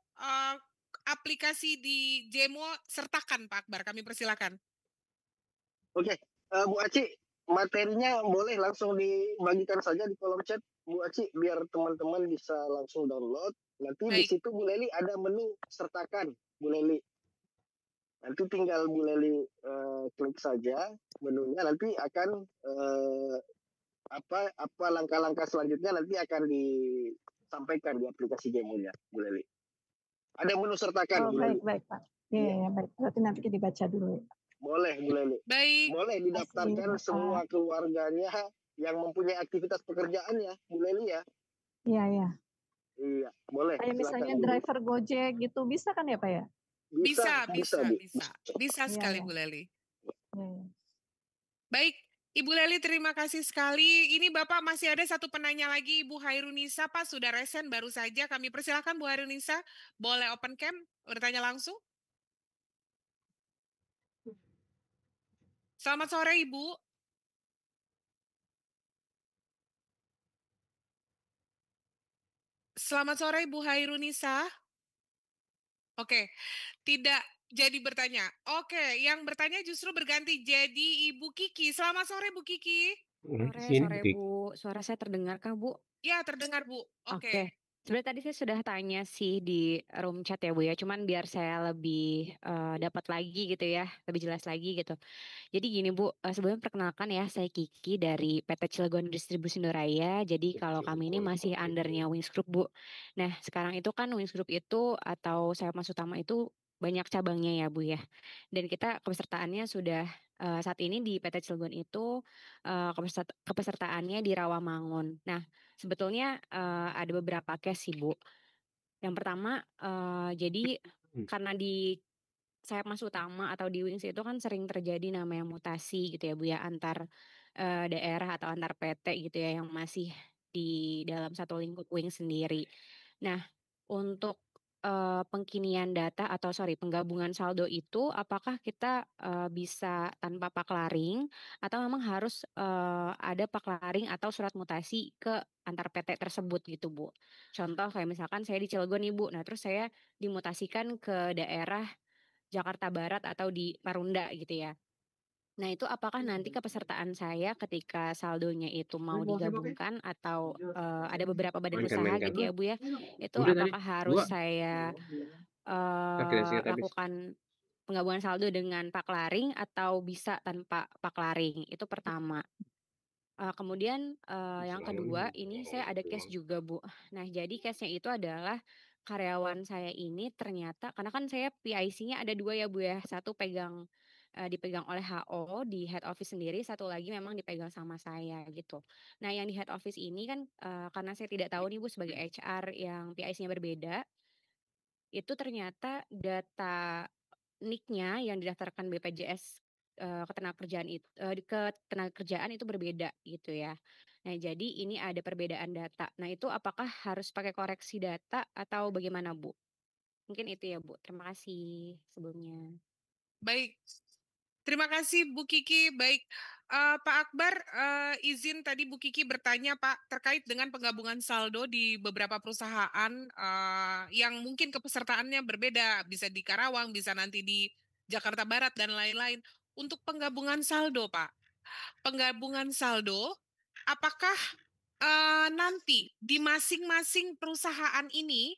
aplikasi di Jemo sertakan Pak Akbar, kami persilakan. Oke, Bu Aci, materinya boleh langsung dibagikan saja di kolom chat, Bu Aci, biar teman-teman bisa langsung download. Nanti di situ Bu Leli ada menu sertakan, Bu Leli. Nanti tinggal Bu Leli klik saja menunya, nanti akan apa langkah-langkah selanjutnya nanti akan disampaikan di aplikasi Jemo-nya, Bu Leli. Ada menu sertakan, Bu Leli. Baik Pak. Iya, baik. Berarti nanti kita dibaca dulu. Boleh, Bu Leli. Baik. Boleh didaftarkan semua keluarganya yang mempunyai aktivitas pekerjaan ya, Bu Leli ya. Iya. Iya, boleh. Kayak misalnya silakan, driver Gojek gitu, bisa kan ya Pak ya? Bisa sekali Iya. Bu Leli. Iya. Baik, Ibu Leli terima kasih sekali. Ini Bapak masih ada satu penanya lagi, Ibu Hairunisa, Pak sudah resen baru saja. Kami persilakan Bu Hairunisa, boleh open cam, bertanya langsung. Selamat sore Ibu. Selamat sore Ibu Hairunisa. Oke, tidak jadi bertanya. Oke, yang bertanya justru berganti jadi Ibu Kiki. Selamat sore Bu Kiki. Sore Bu, suara saya terdengar kah Bu? Ya, terdengar Bu. Oke. Sebenarnya tadi saya sudah tanya sih di room chat ya Bu ya, cuman biar saya lebih dapat lagi gitu ya, lebih jelas lagi gitu. Jadi gini Bu, sebelumnya perkenalkan ya, saya Kiki dari PT Cilegon Distribusi Nuraya. Jadi kalau kami ini masih undernya Wings Group Bu. Nah sekarang itu kan Wings Group itu atau saya Mas Utama itu banyak cabangnya ya Bu ya. Dan kita kepesertaannya sudah saat ini di PT Cilegon itu kepesertaannya di Rawamangun. Nah sebetulnya ada beberapa case sih Bu. Yang pertama jadi karena di sayap Mas Utama atau di Wings itu kan sering terjadi namanya mutasi gitu ya Bu ya antar daerah atau antar PT gitu ya yang masih di dalam satu lingkup Wings sendiri. Nah, untuk pengkinian data atau penggabungan saldo itu apakah kita bisa tanpa paklaring atau memang harus ada paklaring atau surat mutasi ke antar PT tersebut gitu Bu. Contoh kayak misalkan saya di Cilegon nih Bu. Nah, terus saya dimutasikan ke daerah Jakarta Barat atau di Marunda gitu ya. Nah itu apakah nanti kepesertaan saya ketika saldonya itu mau digabungkan atau ada beberapa badan usaha gitu ya Bu ya, itu apakah harus saya lakukan penggabungan saldo dengan paklaring atau bisa tanpa paklaring, itu pertama. Kemudian yang kedua ini saya ada case juga Bu. Nah jadi case-nya itu adalah karyawan saya ini ternyata karena kan saya PIC-nya ada 2 ya Bu ya, satu dipegang oleh HO di head office sendiri, satu lagi memang dipegang sama saya gitu. Nah yang di head office ini kan karena saya tidak tahu nih Bu sebagai HR yang PIC-nya berbeda, itu ternyata data NIK-nya yang didaftarkan BPJS ketenagakerjaan itu berbeda gitu ya. Nah, jadi ini ada perbedaan data. Nah, itu apakah harus pakai koreksi data atau bagaimana, Bu? Mungkin itu ya, Bu. Terima kasih sebelumnya. Baik. Terima kasih Bu Kiki. Baik, Pak Akbar, izin tadi Bu Kiki bertanya Pak terkait dengan penggabungan saldo di beberapa perusahaan yang mungkin kepesertaannya berbeda, bisa di Karawang, bisa nanti di Jakarta Barat dan lain-lain. Untuk penggabungan saldo Pak, penggabungan saldo, apakah nanti di masing-masing perusahaan ini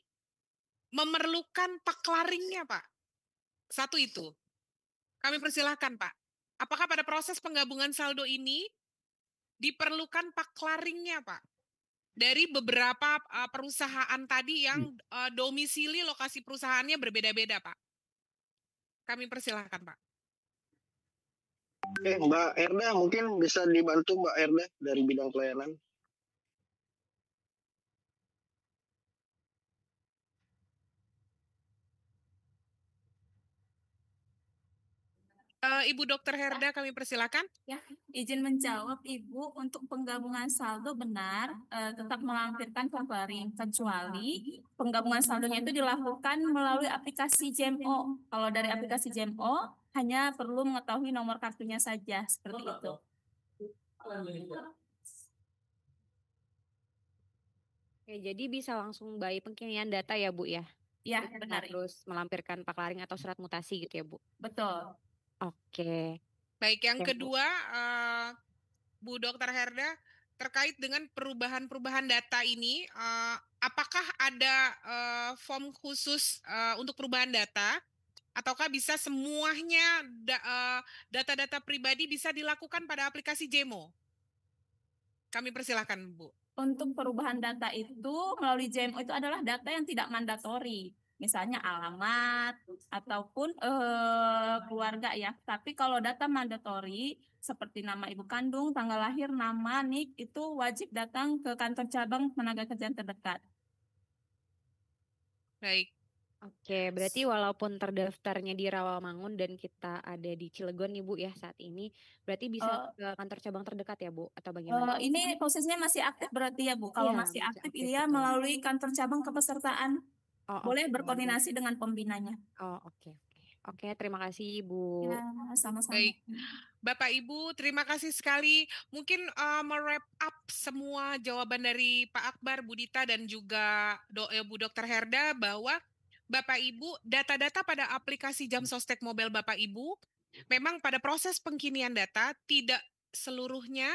memerlukan paklaringnya Pak? Satu itu. Kami persilahkan Pak. Apakah pada proses penggabungan saldo ini diperlukan paklaringnya Pak? Dari beberapa perusahaan tadi yang domisili lokasi perusahaannya berbeda-beda Pak. Kami persilahkan Pak. Oke, Mbak Erda mungkin bisa dibantu Mbak Erda dari bidang pelayanan. Ibu Dokter Herda, kami persilakan. Ya, izin menjawab Ibu, untuk penggabungan saldo benar tetap melampirkan covering, kecuali penggabungan saldonya itu dilakukan melalui aplikasi JMO. Kalau dari aplikasi JMO hanya perlu mengetahui nomor kartunya saja, seperti itu. Oke, jadi bisa langsung by pengkinian data ya Bu ya? Ya, Jadi benar. nggak terus melampirkan paklaring atau surat mutasi gitu ya Bu? Betul. Oke. Baik, yang Oke, Bu. kedua, Bu Dokter Herda, terkait dengan perubahan-perubahan data ini, apakah ada form khusus untuk perubahan data, ataukah bisa semuanya data-data pribadi bisa dilakukan pada aplikasi JEMO? Kami persilahkan, Bu. Untuk perubahan data itu melalui JMO itu adalah data yang tidak mandatori, misalnya alamat ataupun keluarga ya. Tapi kalau data mandatori seperti nama ibu kandung, tanggal lahir, nama, NIK itu wajib datang ke kantor cabang tenaga kerja terdekat. Baik. Oke, berarti walaupun terdaftarnya di Rawamangun dan kita ada di Cilegon nih Bu ya saat ini, berarti bisa ke kantor cabang terdekat ya Bu atau bagaimana? Ini posisinya masih aktif berarti ya Bu. Kalau Iya, masih masih aktif, aktif, iya betul. melalui kantor cabang kepesertaan. Oh, Boleh oke. berkoordinasi dengan pembinanya. Oh, oke. Oke, terima kasih Ibu. Ya, sama-sama. Baik, Bapak Ibu, terima kasih sekali. Mungkin merap up semua jawaban dari Pak Akbar, Bu Dita, dan juga Bu Dokter Herda bahwa Bapak Ibu, data-data pada aplikasi Jam Sostek Mobile Bapak Ibu, memang pada proses pengkinian data tidak seluruhnya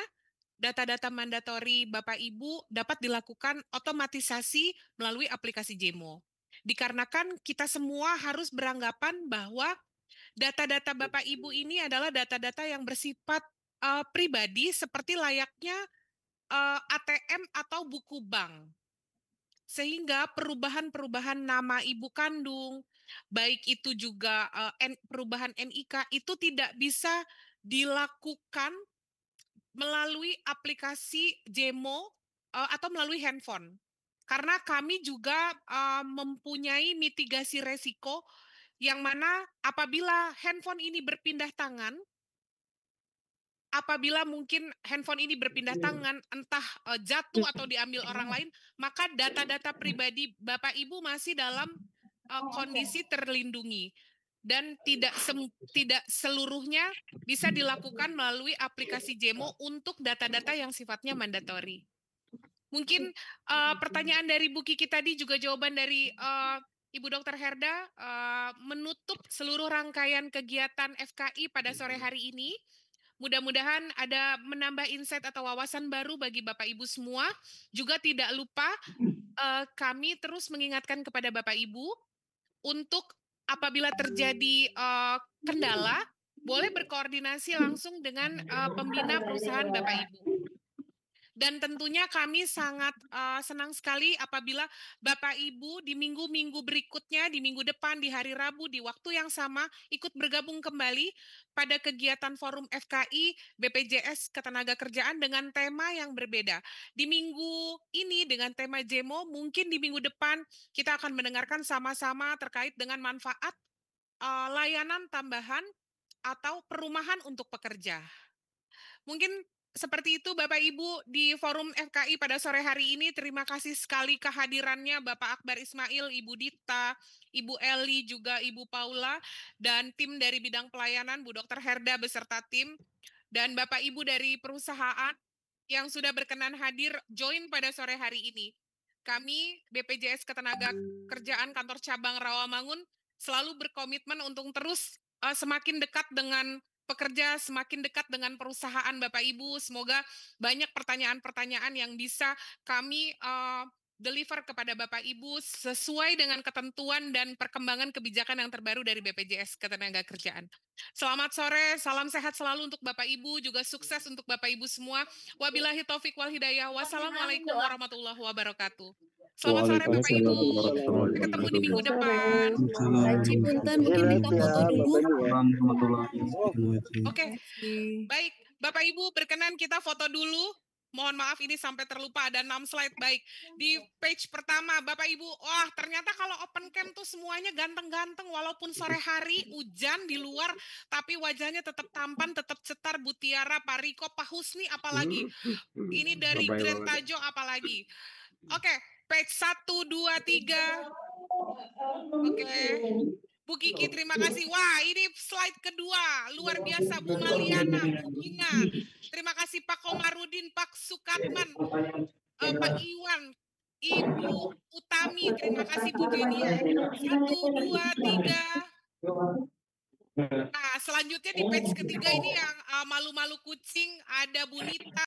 data-data mandatori Bapak Ibu dapat dilakukan otomatisasi melalui aplikasi JEMO. Dikarenakan kita semua harus beranggapan bahwa data-data Bapak Ibu ini adalah data-data yang bersifat pribadi seperti layaknya ATM atau buku bank. Sehingga perubahan-perubahan nama ibu kandung, baik itu juga perubahan NIK, itu tidak bisa dilakukan melalui aplikasi JEMO atau melalui handphone. Karena kami juga mempunyai mitigasi resiko yang mana apabila handphone ini berpindah tangan, apabila mungkin handphone ini berpindah tangan, entah jatuh atau diambil orang lain, maka data-data pribadi Bapak Ibu masih dalam kondisi terlindungi dan tidak seluruhnya bisa dilakukan melalui aplikasi JEMO untuk data-data yang sifatnya mandatori. Mungkin pertanyaan dari Bu Kiki tadi juga jawaban dari Ibu Dokter Herda menutup seluruh rangkaian kegiatan FKI pada sore hari ini. Mudah-mudahan ada menambah insight atau wawasan baru bagi Bapak Ibu semua. Juga tidak lupa kami terus mengingatkan kepada Bapak Ibu untuk apabila terjadi kendala, boleh berkoordinasi langsung dengan pembina perusahaan Bapak Ibu. Dan tentunya kami sangat senang sekali apabila Bapak Ibu di minggu-minggu berikutnya, di minggu depan, di hari Rabu, di waktu yang sama, ikut bergabung kembali pada kegiatan Forum FKI BPJS Ketenagakerjaan dengan tema yang berbeda. Di minggu ini dengan tema JEMO, mungkin di minggu depan kita akan mendengarkan sama-sama terkait dengan manfaat layanan tambahan atau perumahan untuk pekerja. Mungkin seperti itu Bapak Ibu di Forum FKI pada sore hari ini. Terima kasih sekali kehadirannya Bapak Akbar Ismail, Ibu Dita, Ibu Eli, juga Ibu Paula, dan tim dari bidang pelayanan, Bu Dokter Herda beserta tim, dan Bapak Ibu dari perusahaan yang sudah berkenan hadir join pada sore hari ini. Kami BPJS Ketenagakerjaan Kantor Cabang Rawamangun selalu berkomitmen untuk terus semakin dekat dengan pekerja, semakin dekat dengan perusahaan Bapak Ibu. Semoga banyak pertanyaan-pertanyaan yang bisa kami deliver kepada Bapak Ibu sesuai dengan ketentuan dan perkembangan kebijakan yang terbaru dari BPJS Ketenagakerjaan. Selamat sore, salam sehat selalu untuk Bapak Ibu, juga sukses untuk Bapak Ibu semua. Wabillahi taufik wal hidayah. Wassalamualaikum warahmatullahi wabarakatuh. Selamat sore Bapak Ibu. Sampai ketemu di minggu depan. Haji Punten mungkin minta foto dulu. Oke, baik. Bapak Ibu berkenan kita foto dulu. Mohon maaf ini sampai terlupa, ada 6 slide. Baik, di page pertama Bapak Ibu, wah ternyata kalau open cam tuh semuanya ganteng-ganteng walaupun sore hari hujan di luar, tapi wajahnya tetap tampan, tetap cetar. Bu Tiara, Pak Riko, Pak Husni apalagi. Ini dari Grand Tajo apalagi. Oke, page 1, 2, 3. Oke. Bu Kiki, terima kasih. Wah, ini slide kedua. Luar biasa, Bu Maliana, Bu Gina. Terima kasih Pak Komarudin, Pak Sukatman, Pak Iwan, Ibu Utami. Terima kasih Bu Jenia. 1, 2, 3. Nah, selanjutnya di page ketiga ini yang malu-malu kucing. Ada Bu Nita,